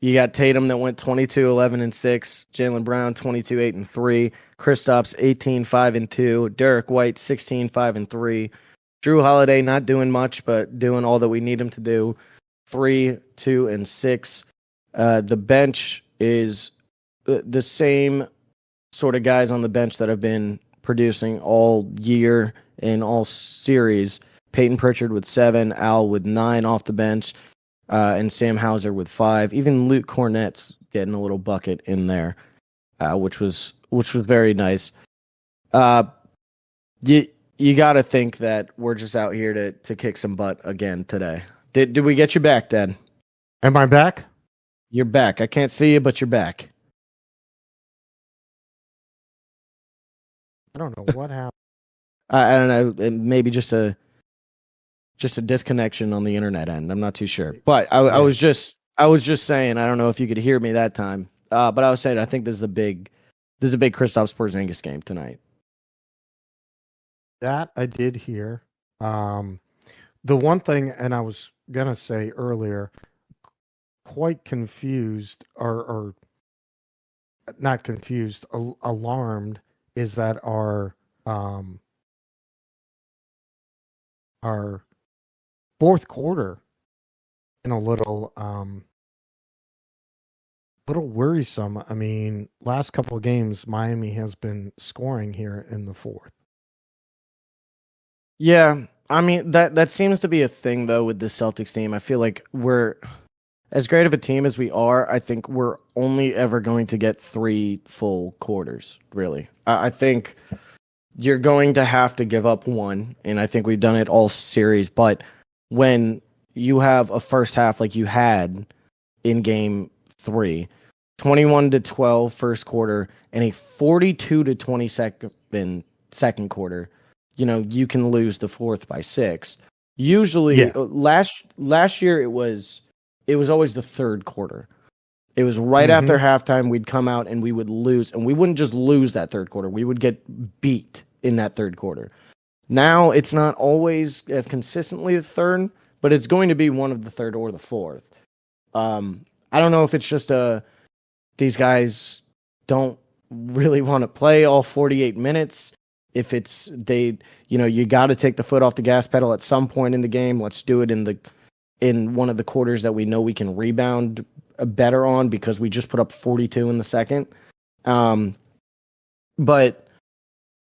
You got Tatum that went 22, 11, and 6. Jaylen Brown, 22, 8, and 3. Kristaps, 18, 5, and 2. Derek White, 16, 5, and 3. Drew Holiday not doing much, but doing all that we need him to do. 3, 2, and 6. The bench is the same sort of guys on the bench that have been producing all year in all series. Peyton Pritchard with 7, Al with 9 off the bench, and Sam Hauser with 5. Even Luke Cornett's getting a little bucket in there, which was very nice. You got to think that we're just out here to kick some butt again today. Did we get you back, Dad? Am I back? You're back. I can't see you, but you're back. I don't know what happened. I don't know. Maybe just a disconnection on the internet end. I'm not too sure. But I was just saying, I don't know if you could hear me that time. But I was saying I think this is a big Kristaps Porzingis game tonight. That I did hear. The one thing, and I was gonna say earlier, quite confused or not confused, alarmed, is that our fourth quarter in a little worrisome. I mean, last couple of games, Miami has been scoring here in the fourth. Yeah, I mean that seems to be a thing though with the Celtics team. I feel like we're as great of a team as we are. I think we're only ever going to get 3 full quarters. Really, I think you're going to have to give up one, and I think we've done it all series. But when you have a first half like you had in game 3, 21-12 first quarter, and a 42-20 second quarter, you can lose the fourth by 6. Usually, last year it was always the third quarter. It was right after halftime we'd come out and we would lose, and we wouldn't just lose that third quarter. We would get beat in that third quarter. Now it's not always as consistently the third, but it's going to be one of the third or the fourth. I don't know if it's just these guys don't really want to play all 48 minutes. If it's you got to take the foot off the gas pedal at some point in the game. Let's do it in one of the quarters that we know we can rebound better on, because we just put up 42 in the second. But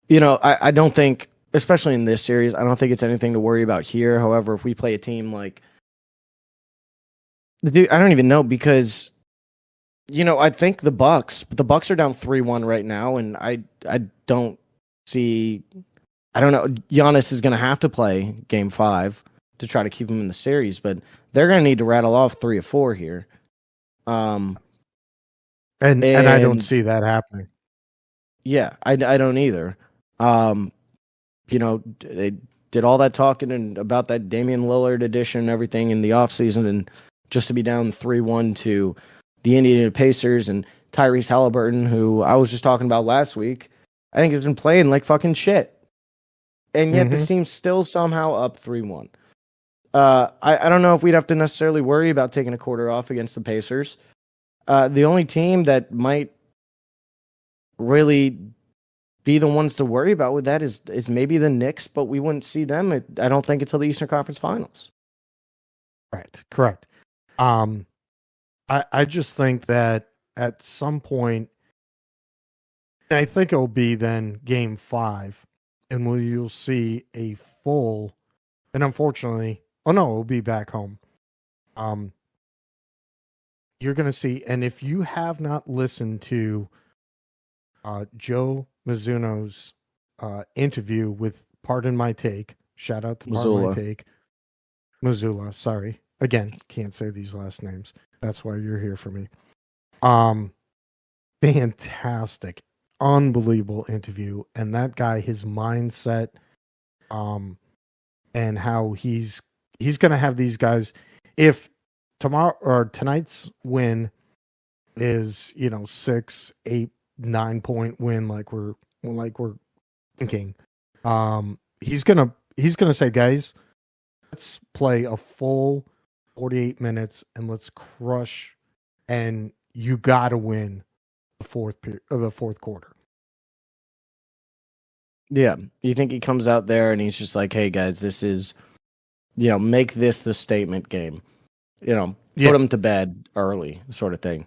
I don't think, especially in this series, I don't think it's anything to worry about here. However, if we play a team like I don't even know, because I think the Bucks are down 3-1 right now, and I don't see I don't know. Giannis is going to have to play Game 5 to try to keep him in the series, but they're going to need to rattle off 3 or 4 here. And I don't see that happening. Yeah, I don't either. They did all that talking and about that Damian Lillard edition and everything in the offseason, and just to be down 3-1 to the Indiana Pacers and Tyrese Halliburton, who I was just talking about last week, I think has been playing like fucking shit. And yet this team's still somehow up 3-1. I don't know if we'd have to necessarily worry about taking a quarter off against the Pacers. The only team that might really be the ones to worry about with that is maybe the Knicks, but we wouldn't see them, I don't think, until the Eastern Conference Finals. Right, correct. I just think that at some point, I think it'll be then Game 5, and you'll see a full, and unfortunately, it'll be back home. You're going to see, and if you have not listened to Joe Mizuno's interview with Pardon My Take, shout out to Pardon My Take, Missoula, sorry. Again, can't say these last names. That's why you're here for me. Fantastic, unbelievable interview. And that guy, his mindset, and how he's going to have these guys. If tomorrow or tonight's win is 6, 8, 9 point win, like we're thinking, he's gonna say, guys, let's play a full 48 minutes and let's crush, and you gotta win the fourth quarter. Yeah. You think he comes out there and he's just like, hey guys, this is, make this the statement game, put them to bed early, sort of thing.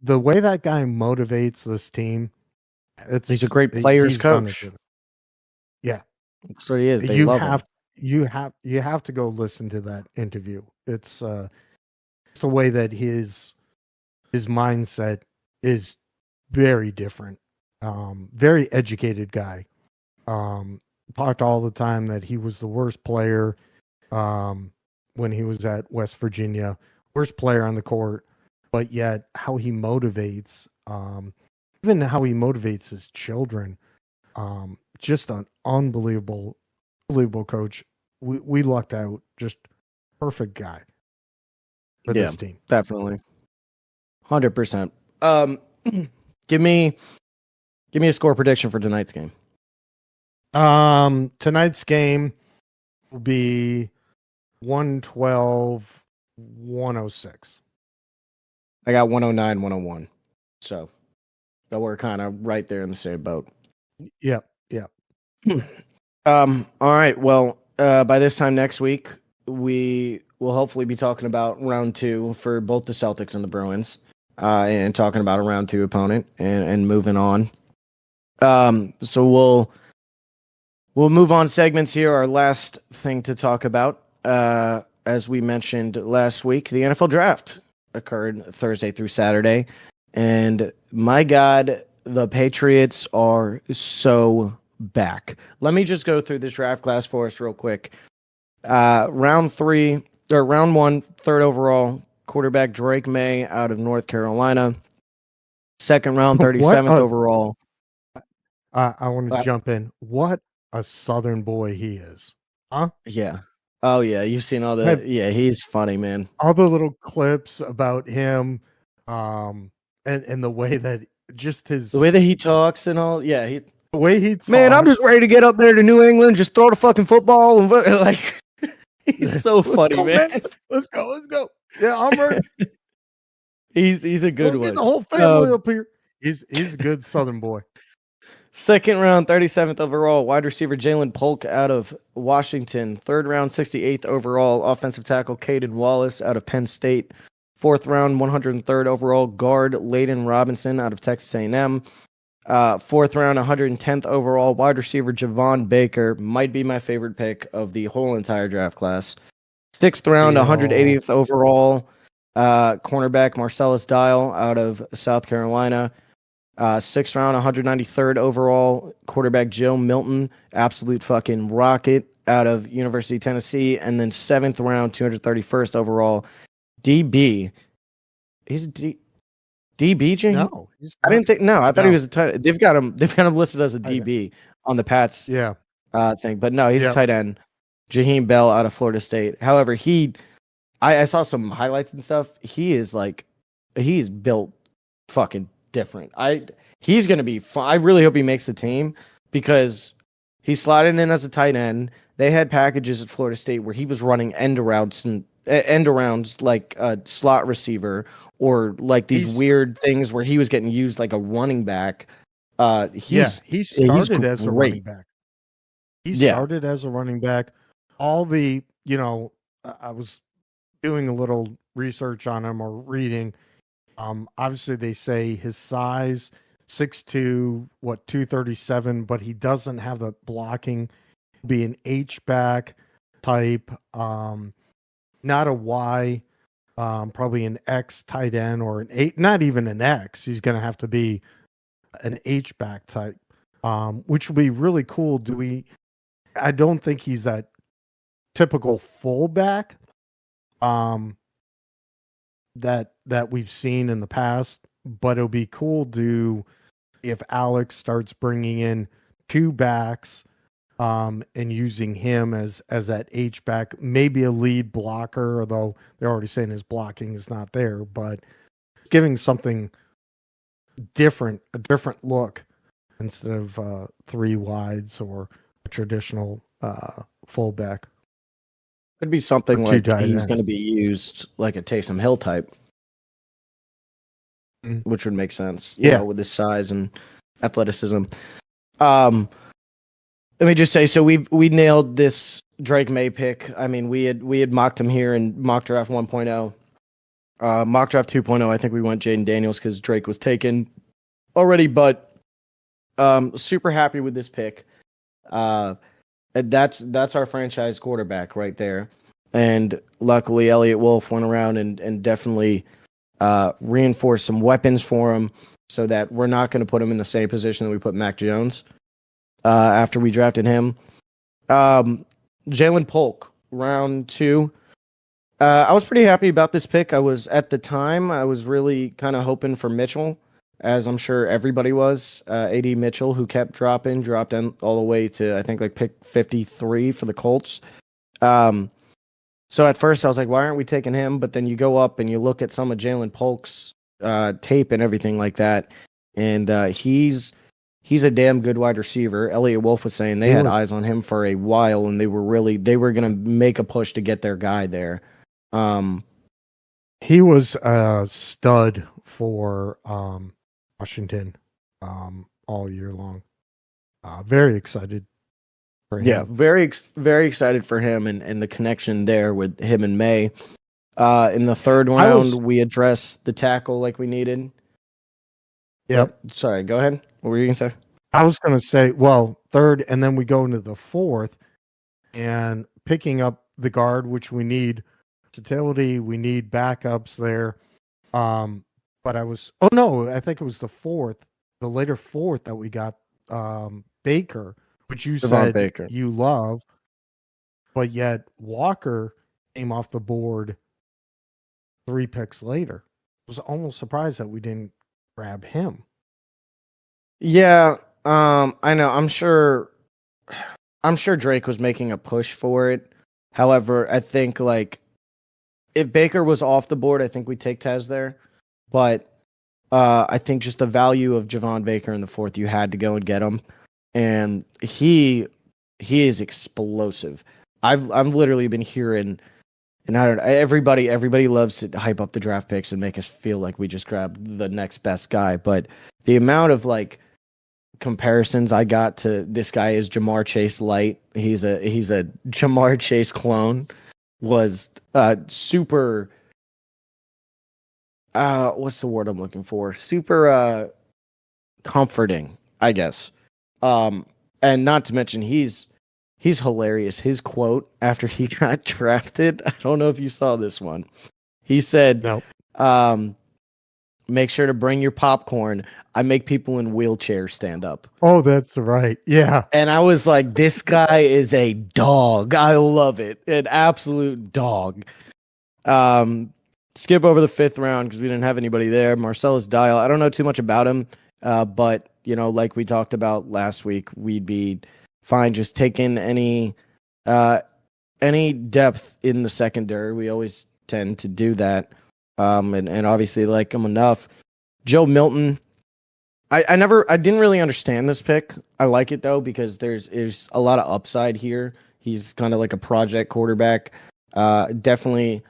The way that guy motivates this team, he's a great players coach. Yeah. That's what he is. They love him. You have to go listen to that interview. It's the way that his mindset is very different. Very educated guy. Talked all the time that he was the worst player when he was at West Virginia, worst player on the court, but yet how he motivates, even how he motivates his children, just an unbelievable coach. We lucked out. Just perfect guy for this team. Definitely. 100%. Give me a score prediction for tonight's game. Tonight's game will be 112-106. I got 109-101. So that we're kind of right there in the same boat. Yep. All right. Well, by this time next week, we will hopefully be talking about round 2 for both the Celtics and the Bruins, and talking about a round 2 opponent and moving on. So we'll move on segments here. Our last thing to talk about, as we mentioned last week, the NFL draft occurred Thursday through Saturday, and my God, the Patriots are so back. Let me just go through this draft class for us real quick. Round 1, third overall, quarterback Drake Maye out of North Carolina. Second round, 37th overall. I want to jump in. What a Southern boy he is. Huh? Yeah. Oh, yeah. You've seen all the... Yeah, he's funny, man. All the little clips about him, and the way that just his... The way that he talks and all... Yeah, the way he talks... Man, I'm just ready to get up there to New England, just throw the fucking football. And like, he's so funny, man. Let's go. Yeah, I'm ready. He's a good one. Get the whole family up here. He's a good Southern boy. Second round, 37th overall, wide receiver Jalen Polk out of Washington. Third round, 68th overall, offensive tackle Caden Wallace out of Penn State. Fourth round, 103rd overall, guard Layden Robinson out of Texas A&M. Fourth round, 110th overall, wide receiver Javon Baker. Might be my favorite pick of the whole entire draft class. Sixth round, 180th overall, cornerback Marcellus Dial out of South Carolina. Sixth round, 193rd overall, quarterback Joe Milton, absolute fucking rocket out of University of Tennessee. And then seventh round, 231st overall, DB. He's a DB, Jay? No, I didn't think. No, I thought he No. was a tight. They've got him. They've got him listed as a DB on the Pats Yeah. thing, but no, he's a tight end. Jaheim Bell out of Florida State. However, I saw some highlights and stuff. He's built fucking different. He's gonna be fun. I really hope he makes the team because he slotted in as a tight end. They had packages at Florida State where he was running end arounds like a slot receiver or like these weird things where he was getting used like a running back. He started as a running back. He started as a running back. All the, I was doing a little research on him or reading. Obviously they say his size 6'2", 237, but he doesn't have the blocking. Be an H-back type, not a Y, probably an X tight end or an 8, not even an X. He's going to have to be an H-back type, which would be really cool. I don't think he's that typical fullback that we've seen in the past, but it'll be cool if Alex starts bringing in two backs and using him as that H-back, maybe a lead blocker, although they're already saying his blocking is not there, but giving something different, a different look instead of three wides or a traditional fullback. It'd be something like he's going to be used like a Taysom Hill type, which would make sense, with his size and athleticism. Let me just say, so we nailed this Drake Maye pick. I mean, we had mocked him here in mock draft 1.0. Mock draft 2.0, I think we went Jaden Daniels because Drake was taken already, but super happy with this pick. That's our franchise quarterback right there. And luckily, Elliott Wolf went around and definitely reinforced some weapons for him so that we're not going to put him in the same position that we put Mac Jones after we drafted him. Jalen Polk, round 2. I was pretty happy about this pick. I was really kind of hoping for Mitchell, as I'm sure everybody was. AD Mitchell, who kept dropped in all the way to, I think, like pick 53 for the Colts. So at first I was like, why aren't we taking him? But then you go up and you look at some of Jalen Polk's tape and everything like that, and he's a damn good wide receiver. Elliott Wolf was saying they had eyes on him for a while, and they were going to make a push to get their guy there. He was a stud for Washington all year long. Very excited for him. Yeah, very excited for him and the connection there with him and May. In the third round, we addressed the tackle like we needed. Yep. Sorry, go ahead. What were you going to say? I was going to say, third, and then we go into the fourth and picking up the guard, which we need versatility. We need backups there. But I think it was the later fourth that we got Baker, which you said Baker you love, but yet Walker came off the board 3 picks later. I was almost surprised that we didn't grab him. Yeah, I know. I'm sure Drake was making a push for it. However, I think like if Baker was off the board, I think we'd take Tez there. But I think just the value of Javon Baker in the fourth, you had to go and get him, and he is explosive. I've literally been hearing, and I don't know, everybody loves to hype up the draft picks and make us feel like we just grabbed the next best guy. But the amount of like comparisons I got to this guy is Jamar Chase light. He's a Jamar Chase clone. Was super. What's the word I'm looking for? Super comforting, I guess. And not to mention he's hilarious. His quote after he got drafted, I don't know if you saw this one. He said, "No. Make sure to bring your popcorn. I make people in wheelchairs stand up. Oh, that's right. Yeah. And I was like, this guy is a dog. I love it. An absolute dog. Um, skip over the fifth round because we didn't have anybody there. Marcellus Dial. I don't know too much about him, but like we talked about last week, we'd be fine just taking any depth in the secondary. We always tend to do that, and obviously like him enough. Joe Milton. I didn't really understand this pick. I like it though because there's a lot of upside here. He's kind of like a project quarterback. Definitely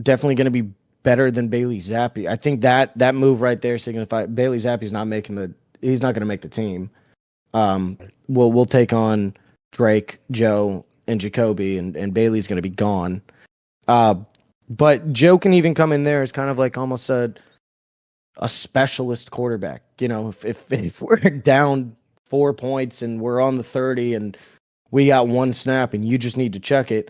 going to be better than Bailey Zappi. I think that move right there signifies Bailey Zappi's not he's not going to make the team. We'll take on Drake, Joe, and Jacoby, and Bailey's going to be gone. But Joe can even come in there as kind of like almost a specialist quarterback. If we're down 4 points and we're on the 30 and we got one snap and you just need to check it,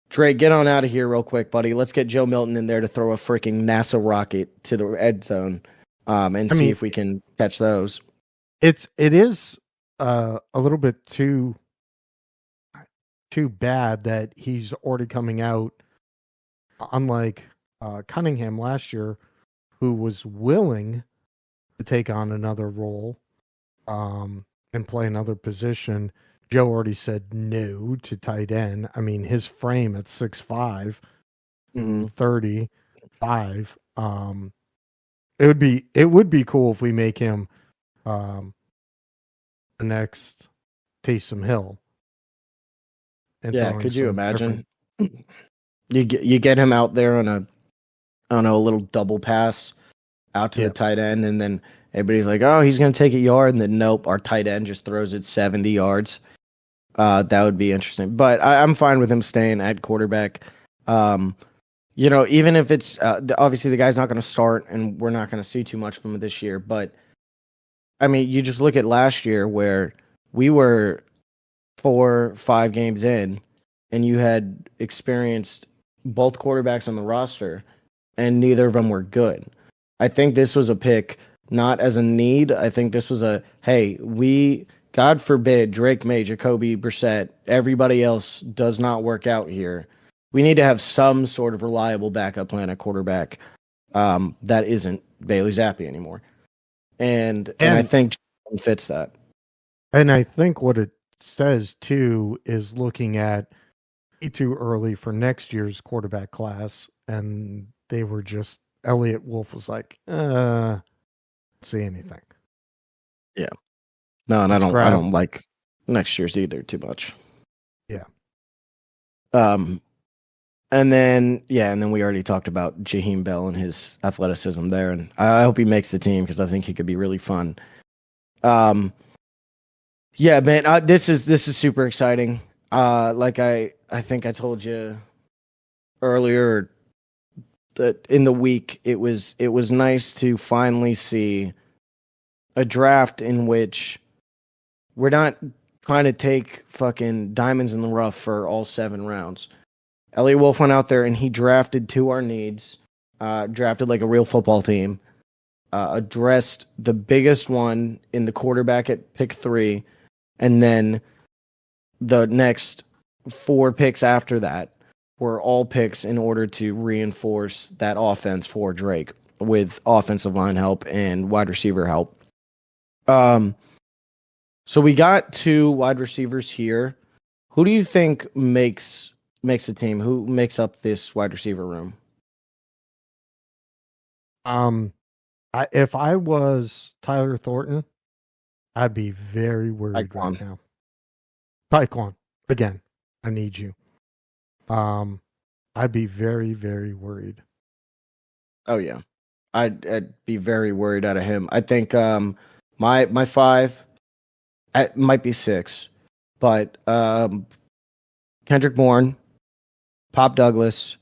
Drake, get on out of here real quick, buddy. Let's get Joe Milton in there to throw a freaking NASA rocket to the end zone, and see if we can catch those. It is a little bit too bad that he's already coming out, unlike Cunningham last year, who was willing to take on another role and play another position. Joe already said no to tight end. I mean, his frame at 6'5", 35. It would be cool if we make him the next Taysom Hill. Yeah, could you imagine? You get him out there on a little double pass out to the tight end, and then everybody's like, "Oh, he's going to take a yard," and then nope, our tight end just throws it 70 yards. That would be interesting, but I'm fine with him staying at quarterback. Even if it's obviously the guy's not going to start, and we're not going to see too much from him this year. But I mean, you just look at last year where we were 4-5 games in, and you had experienced both quarterbacks on the roster, and neither of them were good. I think this was a pick not as a need. I think this was God forbid, Drake Maye, Jacoby Brissett, everybody else does not work out here. We need to have some sort of reliable backup plan at quarterback that isn't Bailey Zappi anymore. And I think fits that. And I think what it says, too, is looking at too early for next year's quarterback class, and they were just, Elliott Wolf was like, see anything. Yeah. No, and I don't like next year's either too much. Yeah. And then we already talked about Jaheim Bell and his athleticism there, and I hope he makes the team because I think he could be really fun. Yeah, man, this is super exciting. Like I think I told you earlier that in the week it was nice to finally see a draft in which we're not trying to take fucking diamonds in the rough for all 7 rounds. Elliott Wolf went out there and he drafted to our needs, drafted like a real football team, addressed the biggest one in the quarterback at pick 3, and then the next 4 picks after that were all picks in order to reinforce that offense for Drake with offensive line help and wide receiver help. So we got 2 wide receivers here. Who do you think makes a team? Who makes up this wide receiver room? If I was Tyler Thornton, I'd be very worried right now. Taekwon, again, I need you. I'd be very, very worried. Oh yeah, I'd be very worried out of him. I think my 5. It might be 6, but Kendrick Bourne, Pop Douglas,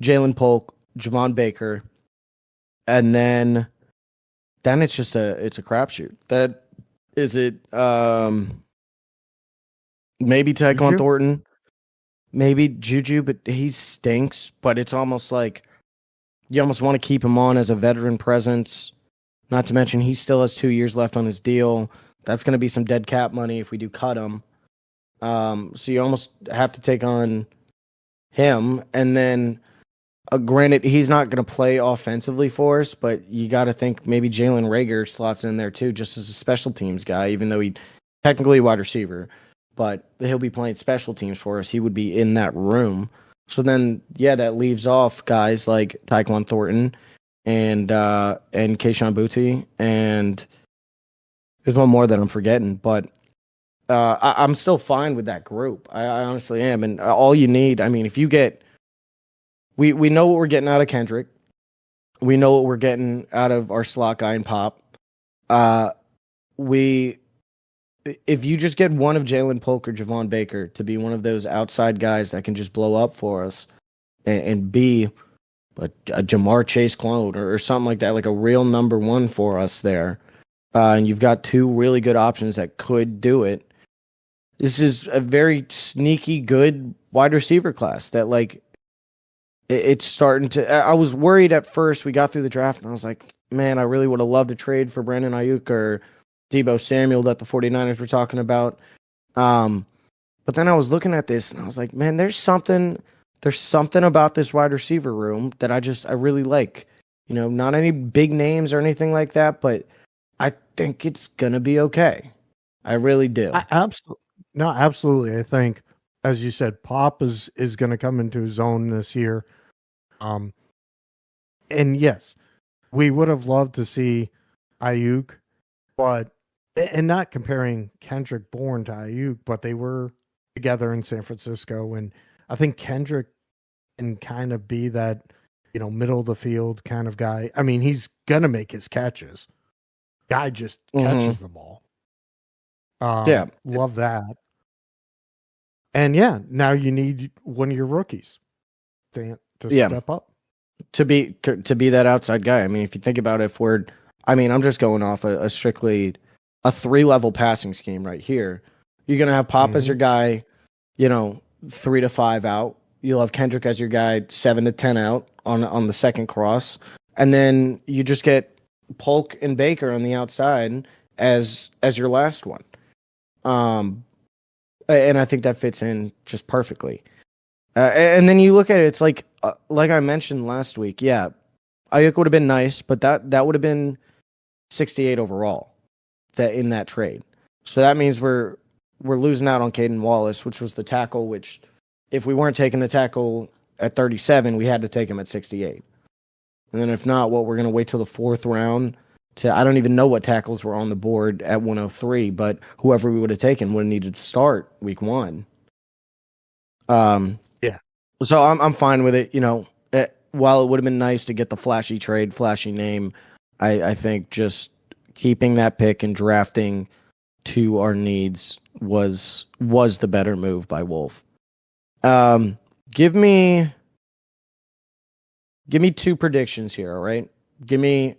Jalen Polk, Javon Baker, and then it's just it's a crapshoot. That is it. Maybe Tyquan Thornton, maybe Juju, but he stinks. But it's almost like You almost want to keep him on as a veteran presence. Not to mention he still has 2 years left on his deal. That's going to be some dead cap money if we do cut him. So you almost have to take on him. And then, granted, he's not going to play offensively for us, but you got to think maybe Jalen Reagor slots in there too, just as a special teams guy, even though he technically a wide receiver. But he'll be playing special teams for us. He would be in that room. So then, yeah, that leaves off guys like Tyquan Thornton and Kayshon Boutte, and there's one more that I'm forgetting, but I'm still fine with that group. I honestly am, and all you need, I mean, if you get, we know what we're getting out of Kendrick, we know what we're getting out of our slot guy and Pop. If you just get one of Jalen Polk or Javon Baker to be one of those outside guys that can just blow up for us and be a Jamar Chase clone or something like that, like a real number one for us there. And you've got two really good options that could do it. This is a very sneaky good wide receiver class that, like, it's starting to. I was worried at first. We got through the draft and I was like, man, I really would have loved to trade for Brandon Ayuk or Deebo Samuel that the 49ers were talking about. But then I was looking at this and I was like, man, there's something about this wide receiver room that I really like. You know, not any big names or anything like that, but I think it's going to be okay. I really do. Absolutely. No, absolutely. I think, as you said, Pop is going to come into his own this year. And yes, we would have loved to see Ayuk, but, and not comparing Kendrick Bourne to Ayuk, but they were together in San Francisco. And I think Kendrick can kind of be that, you know, middle of the field kind of guy. I mean, he's going to make his catches. Guy just catches the ball. Yeah. Love that. And yeah, now you need one of your rookies to step up. To be that outside guy. I mean, if you think about it, I'm just going off a strictly a 3-level passing scheme right here. You're going to have Pop as your guy, 3 to 5 out. You'll have Kendrick as your guy, 7 to 10 out on the second cross. And then you just get Polk and Baker on the outside as your last one. And I think that fits in just perfectly. And then you look at it, it's like I mentioned last week, yeah, Ayuk would have been nice, but that would have been 68 overall in that trade. So that means we're losing out on Caden Wallace, which was the tackle, which if we weren't taking the tackle at 37, we had to take him at 68. And then if not, we're going to wait till the 4th round I don't even know what tackles were on the board at 103, but whoever we would have taken would have needed to start week 1. Yeah. So I'm fine with it. While it would have been nice to get the flashy trade, flashy name, I think just keeping that pick and drafting to our needs was the better move by Wolf. Give me 2 predictions here, all right? Give me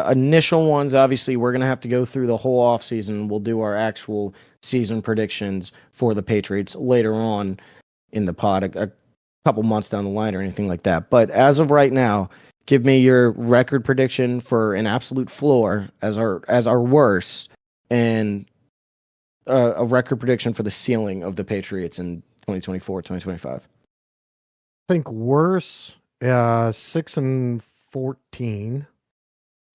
initial ones. Obviously, we're going to have to go through the whole offseason. We'll do our actual season predictions for the Patriots later on in the pod, a couple months down the line or anything like that. But as of right now, give me your record prediction for an absolute floor as our worst, and a record prediction for the ceiling of the Patriots in 2024, 2025. I think worse, 6-14.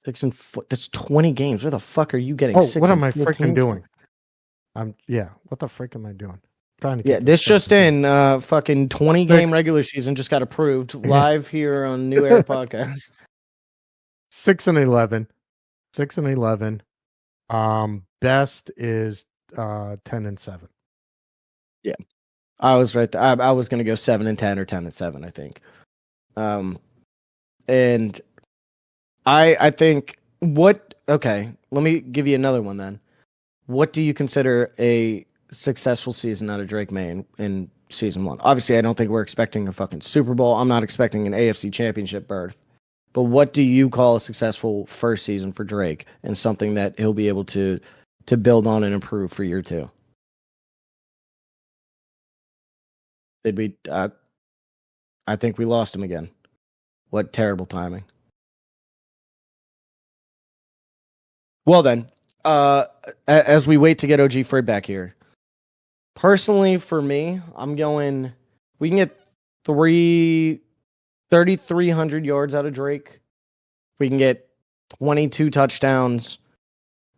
6-4. That's 20 games. Where the fuck are you getting? What am I freaking doing? What the frick am I doing? Trying to this just in. Fucking 20 game regular season just got approved live here on New Era Podcast. 6-11. 6-11. Best is 10-7. Yeah, I was right there. I was gonna go 7-10 or 10-7. I think. And I think okay, let me give you another one then. What do you consider a successful season out of Drake Maye in season 1? Obviously, I don't think we're expecting a fucking Super Bowl. I'm not expecting an AFC Championship berth. But what do you call a successful first season for Drake and something that he'll be able to build on and improve for year 2? I think we lost him again. What terrible timing. Well then, as we wait to get OG Frid back here, personally for me, I'm going. We can get 3,300 yards out of Drake. We can get 22 touchdowns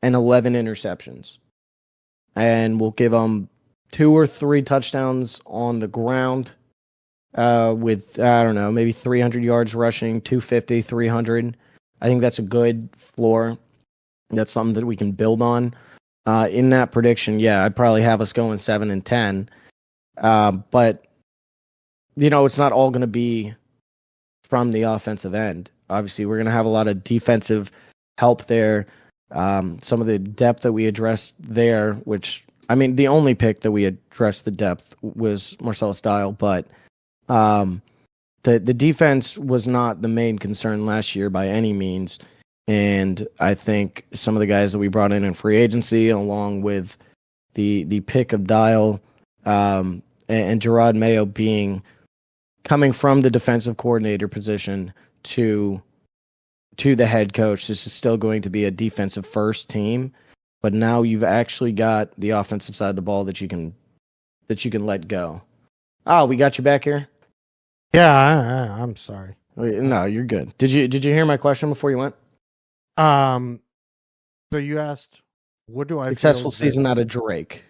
and 11 interceptions, and we'll give him 2 or 3 touchdowns on the ground. With I don't know, maybe 300 yards rushing, 250, 300. I think that's a good floor. That's something that we can build on. In that prediction, yeah, I'd probably have us going 7-10. But it's not all going to be from the offensive end. Obviously, we're going to have a lot of defensive help there. Some of the depth that we addressed there, which the only pick that we addressed the depth was Marcellus Dial, but the defense was not the main concern last year by any means. And I think some of the guys that we brought in free agency, along with the pick of Dial and Drake Maye coming from the defensive coordinator position to the head coach, this is still going to be a defensive first team. But now you've actually got the offensive side of the ball that you can let go. Oh, we got you back here. Yeah, I'm sorry. No, you're good. Did you hear my question before you went? So you asked, what do I successful season out of Drake?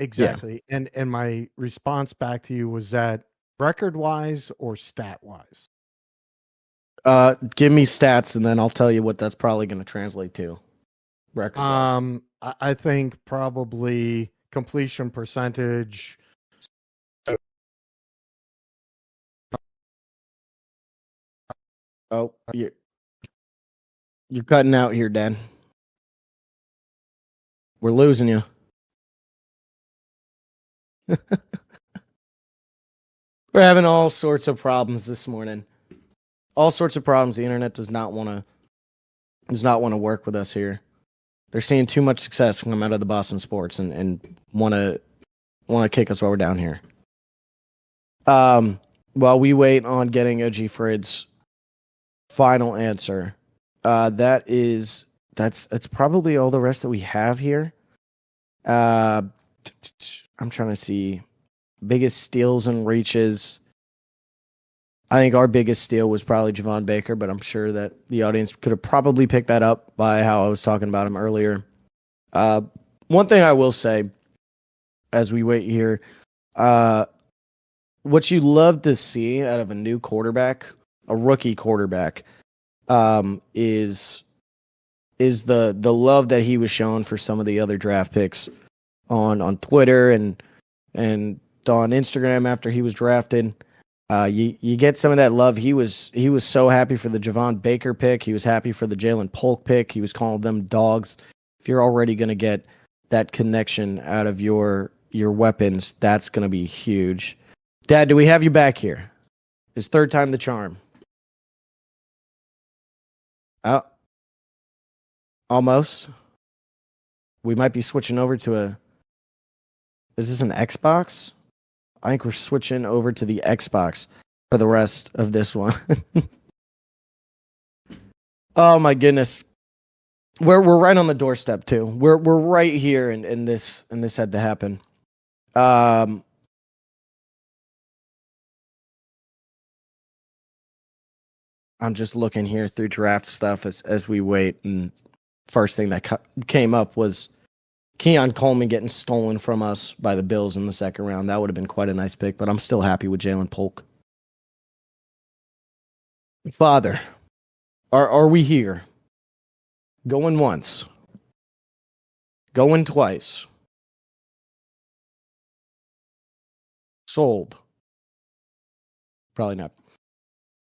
Exactly. Yeah. And my response back to you was that record wise or stat wise? Give me stats and then I'll tell you what that's probably going to translate to. Record. I think probably completion percentage. Oh, you're cutting out here, Dan. We're losing you. We're having all sorts of problems this morning. All sorts of problems. The internet does not want to work with us here. They're seeing too much success come out of the Boston sports and want to kick us while we're down here. While we wait on getting OG Frid's final answer, that's probably all the rest that we have here. I'm trying to see biggest steals and reaches. I think our biggest steal was probably Javon Baker, but I'm sure that the audience could have probably picked that up by how I was talking about him earlier. One thing I will say as we wait here, what you love to see out of a new quarterback, a rookie quarterback, is the love that he was shown for some of the other draft picks on Twitter and on Instagram after he was drafted. You get some of that love. He was so happy for the Javon Baker pick. He was happy for the Jalen Polk pick. He was calling them dogs. If you're already going to get that connection out of your weapons, that's going to be huge. Dad, do we have you back here? Is third time the charm? Oh, almost. We might be switching over to is this an Xbox? I think we're switching over to the Xbox for the rest of this one. Oh my goodness. We're right on the doorstep too. We're right here and this had to happen. I'm just looking here through draft stuff as we wait, and first thing that came up was Keon Coleman getting stolen from us by the Bills in the second round. That would have been quite a nice pick, but I'm still happy with Jalen Polk. Father, are we here? Going once. Going twice. Sold. Probably not.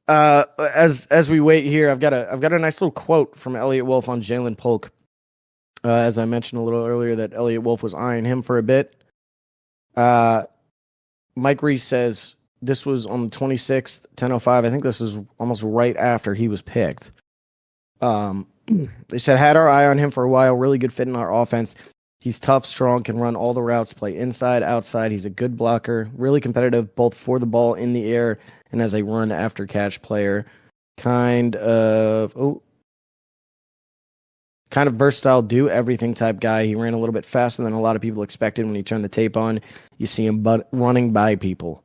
As we wait here, I've got a nice little quote from Elliot Wolf on Jalen Polk. As I mentioned a little earlier, that Elliot Wolf was eyeing him for a bit. Mike Reese says this was on the 26th, 10:05. I think this is almost right after he was picked. They said, had our eye on him for a while. Really good fit in our offense. He's tough, strong, can run all the routes, play inside, outside. He's a good blocker, really competitive, both for the ball in the air and as a run after catch player. kind of versatile, do everything type guy. He ran a little bit faster than a lot of people expected when he turned the tape on. You see him running by people.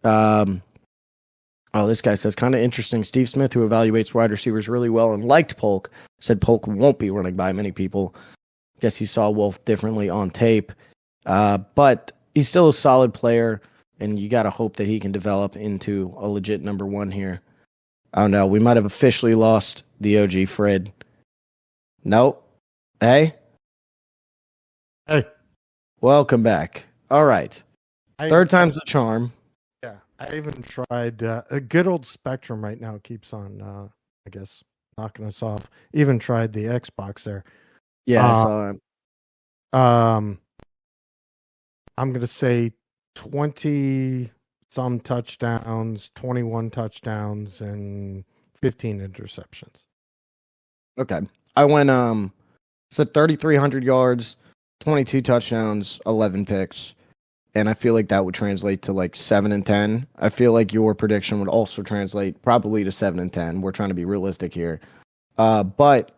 This guy says, kind of interesting. Steve Smith, who evaluates wide receivers really well and liked Polk, said Polk won't be running by many people. Guess he saw Wolf differently on tape. But he's still a solid player, and you got to hope that he can develop into a legit number one here. I don't know. We might have officially lost the OG Frid. Nope. Hey? Hey. Welcome back. All right. Third time's the charm. Yeah. I even tried a good old Spectrum right now. It keeps on, I guess, knocking us off. Even tried the Xbox there. Yeah, I saw that. I'm going to say 20 some touchdowns, 21 touchdowns, and 15 interceptions. Okay. I went said 3,300 yards, 22 touchdowns, 11 picks. And I feel like that would translate to like 7 and 10. I feel like your prediction would also translate probably to 7 and 10. We're trying to be realistic here. But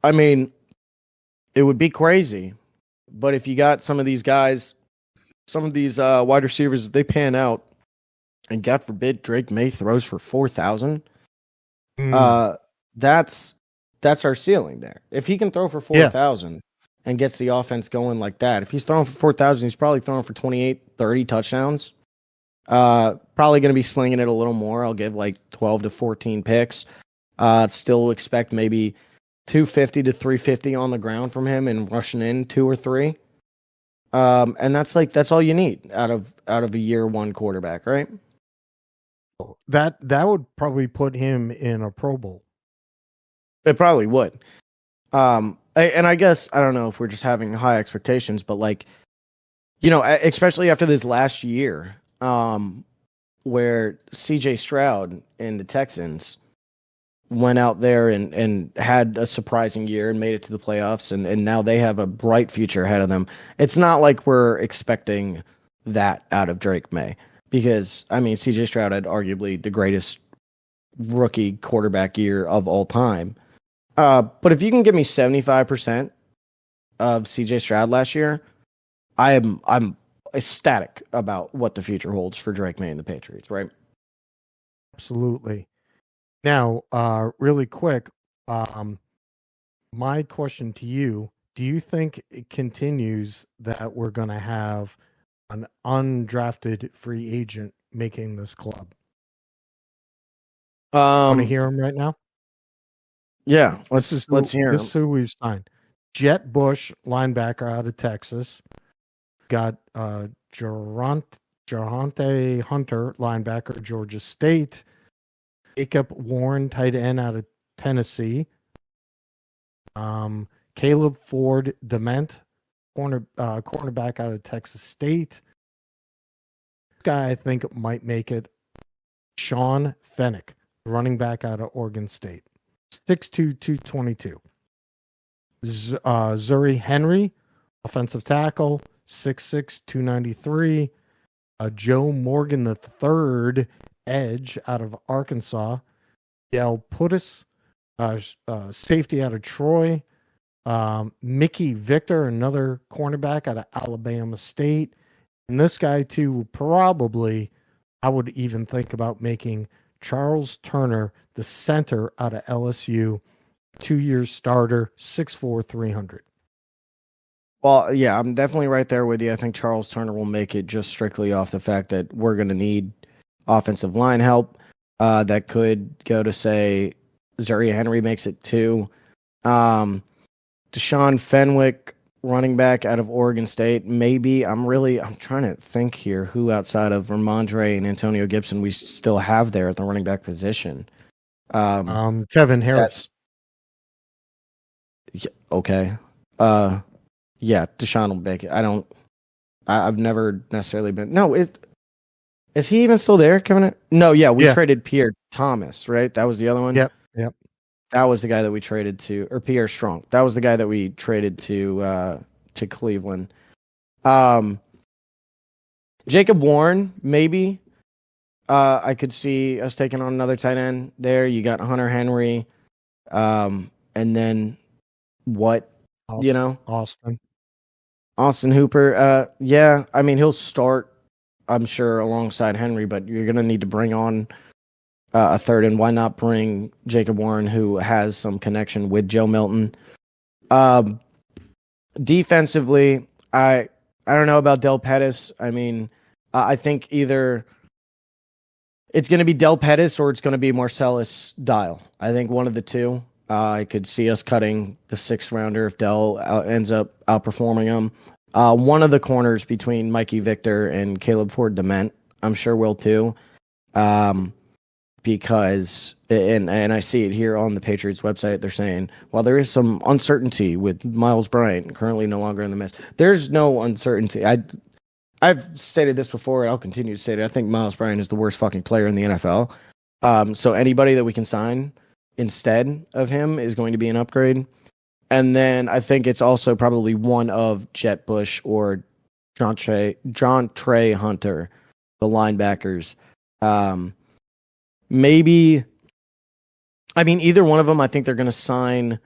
I mean, it would be crazy. But if you got some of these guys, some of these wide receivers, if they pan out, and God forbid Drake Maye throws for 4,000, that's our ceiling there. If he can throw for 4,000 and gets the offense going like that, if he's throwing for 4,000, he's probably throwing for 28, 30 touchdowns. Probably going to be slinging it a little more. I'll give like 12 to 14 picks. Still expect maybe 250 to 350 on the ground from him and rushing in 2 or 3. And that's all you need out of a year one quarterback, right? That would probably put him in a Pro Bowl. It probably would. And I guess, I don't know if we're just having high expectations, but like, you know, especially after this last year, where CJ Stroud and the Texans went out there and had a surprising year and made it to the playoffs, and now they have a bright future ahead of them. It's not like we're expecting that out of Drake Maye, because, I mean, CJ Stroud had arguably the greatest rookie quarterback year of all time. But if you can give me 75% of CJ Stroud last year, I'm ecstatic about what the future holds for Drake Maye and the Patriots, right? Absolutely. Now, really quick, my question to you, do you think it continues that we're going to have an undrafted free agent making this club? Want to hear him right now? Yeah, let's hear him. This is who we've signed. Jet Bush, linebacker out of Texas. Got Jarante Hunter, linebacker, Georgia State. Jacob Warren, tight end out of Tennessee. Caleb Ford Dement, cornerback out of Texas State. This guy I think might make it. Sean Fennick, running back out of Oregon State. 6'2", 222. Zuri Henry, offensive tackle, 6'6", 293. Joe Morgan III, edge out of Arkansas. Del Putis, safety out of Troy. Mickey Victor, another cornerback out of Alabama State. And this guy, too, probably, I would even think about making Charles Turner the center out of LSU, 2-year starter, 6'4", 300. Well, yeah, I'm definitely right there with you. I think Charles Turner will make it just strictly off the fact that we're going to need offensive line help. That could go to, say, Zuri Henry makes it 2. Deshaun Fenwick, running back out of Oregon State. Maybe. I'm trying to think here who outside of Ramondre and Antonio Gibson we still have there at the running back position. Kevin Harris. Okay. Yeah, Deshaun will make it. I've never necessarily been. No, is he even still there, Kevin? No, yeah, we traded Pierre Thomas, right? That was the other one? Yep. That was the guy that we traded to, or Pierre Strong. That was the guy that we traded to Cleveland. Jacob Warren, maybe. I could see us taking on another tight end there. You got Hunter Henry, and then what? You know, Austin Hooper. Yeah, I mean he'll start, I'm sure, alongside Henry, but you're gonna need to bring on a third, and why not bring Jacob Warren, who has some connection with Joe Milton? Um, Defensively, I don't know about Del Pettis. I mean, I think either it's going to be Del Pettis or it's going to be Marcellus Dial. I think one of the two. I could see us cutting the sixth rounder if Dell ends up outperforming him. One of the corners between Mikey Victor and Caleb Ford Dement, I'm sure will too. Because and I see it here on the Patriots website, they're saying, while there is some uncertainty with Miles Bryant currently no longer in the mess, there's no uncertainty. I've stated this before, and I'll continue to state it. I think Miles Bryant is the worst fucking player in the NFL. So anybody that we can sign instead of him is going to be an upgrade. And then I think it's also probably one of Jet Bush or John Trey Hunter, the linebackers. Maybe, I mean, either one of them, I think they're going to sign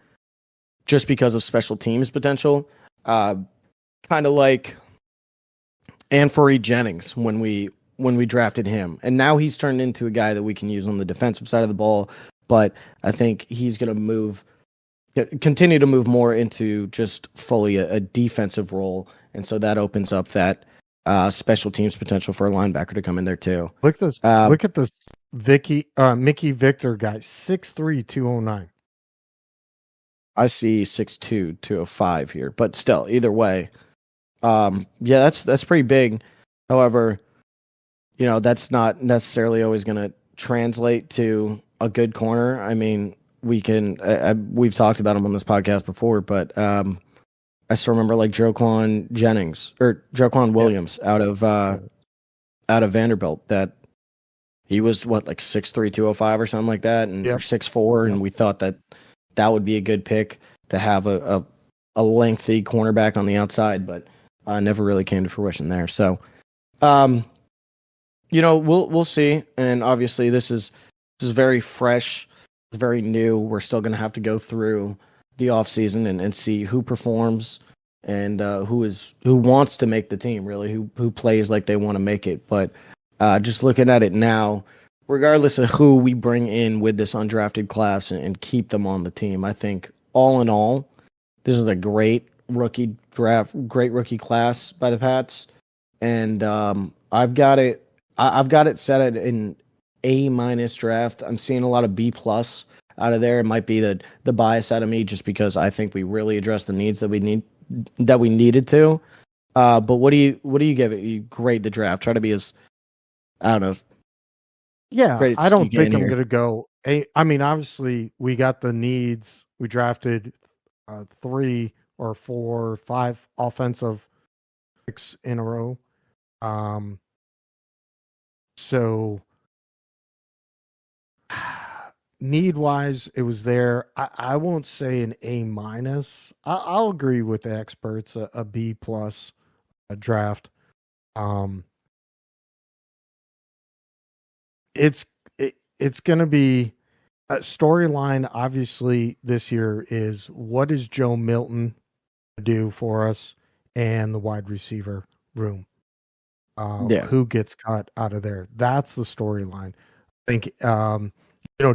just because of special teams potential. Kind of like Anfernee Jennings when we drafted him. And now he's turned into a guy that we can use on the defensive side of the ball. But I think he's going to continue to move more into just fully a defensive role. And so that opens up that special teams potential for a linebacker to come in there too. Look at this Mickey Victor guy, 6'3", 209. I see 6'2", 205 here, but still, either way, yeah, that's pretty big. However, that's not necessarily always going to translate to a good corner. I mean, we've talked about him on this podcast before, but I still remember like Joquan Williams out of Vanderbilt, that he was like 6'3", 205 or something like that, and 6'4", and we thought that would be a good pick to have a lengthy cornerback on the outside, but never really came to fruition there. So, we'll see. And obviously, this is very fresh, very new. We're still going to have to go through the offseason and see who performs and who wants to make the team, really, who plays like they want to make it. But just looking at it now, regardless of who we bring in with this undrafted class and keep them on the team, I think all in all, this is a great rookie class by the Pats. And I've got it set at an A- draft. I'm seeing a lot of B+ out of there. It might be the bias out of me just because I think we really addressed the needs that we needed to. But what do you give it? You grade the draft. Try to be as, I don't know. Yeah, I don't think I'm going to go. I mean, obviously, we got the needs. We drafted 3 or 4 or 5 offensive picks in a row. So need-wise, it was there. I won't say an A-. I'll agree with the experts, a B+ draft. It's going to be a storyline. Obviously, this year is what does Joe Milton do for us and the wide receiver room? Who gets cut out of there? That's the storyline. I think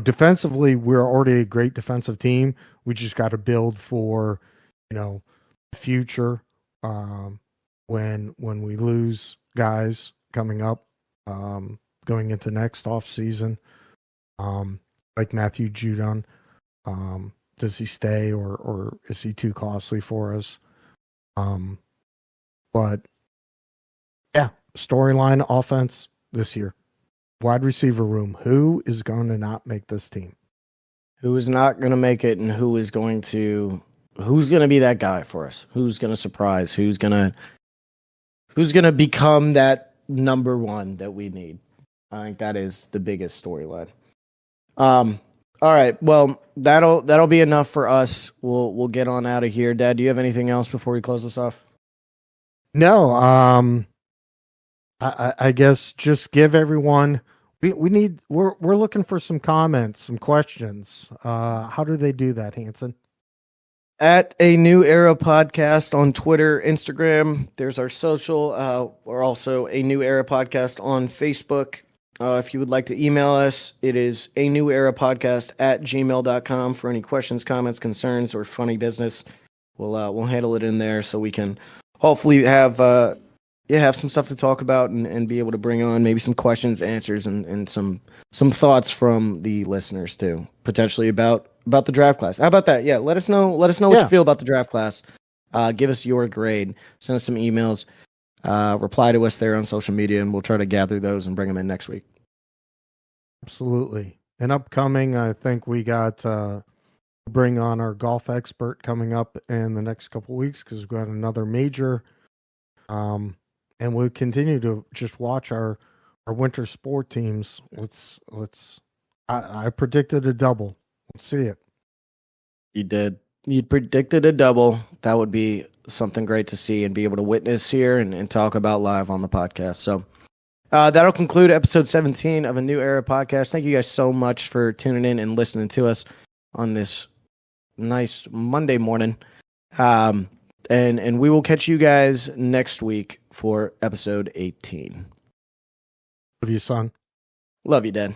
defensively, we're already a great defensive team. We just got to build for the future when we lose guys coming up. Going into next off season, like Matthew Judon, does he stay or is he too costly for us? But yeah, storyline offense this year, wide receiver room. Who is going to not make this team? Who is not going to make it, and who's going to be that guy for us? Who's going to surprise? Who's going to become that number one that we need? I think that is the biggest storyline. All right. Well, that'll be enough for us. We'll get on out of here. Dad, do you have anything else before we close this off? No. I guess just give everyone we're looking for some comments, some questions. How do they do that, Hanson? At A New Era Podcast on Twitter, Instagram. There's our social. We're also A New Era Podcast on Facebook. If you would like to email us, it is a new era podcast at gmail.com for any questions, comments, concerns, or funny business. We'll handle it in there so we can hopefully have some stuff to talk about and be able to bring on maybe some questions, answers, and some thoughts from the listeners too, potentially about the draft class. How about that? Yeah, let us know what you feel about the draft class. Give us your grade. Send us some emails. Reply to us there on social media, and we'll try to gather those and bring them in next week. Absolutely. And upcoming, I think we got bring on our golf expert coming up in the next couple of weeks because we've got another major. And we'll continue to just watch our winter sport teams. I predicted a double. Let's see it. You did. You predicted a double. That would be something great to see and be able to witness here and talk about live on the podcast. So that'll conclude episode 17 of A New Era Podcast. Thank you guys so much for tuning in and listening to us on this nice Monday morning. And we will catch you guys next week for episode 18. Love you, son. Love you, Dad.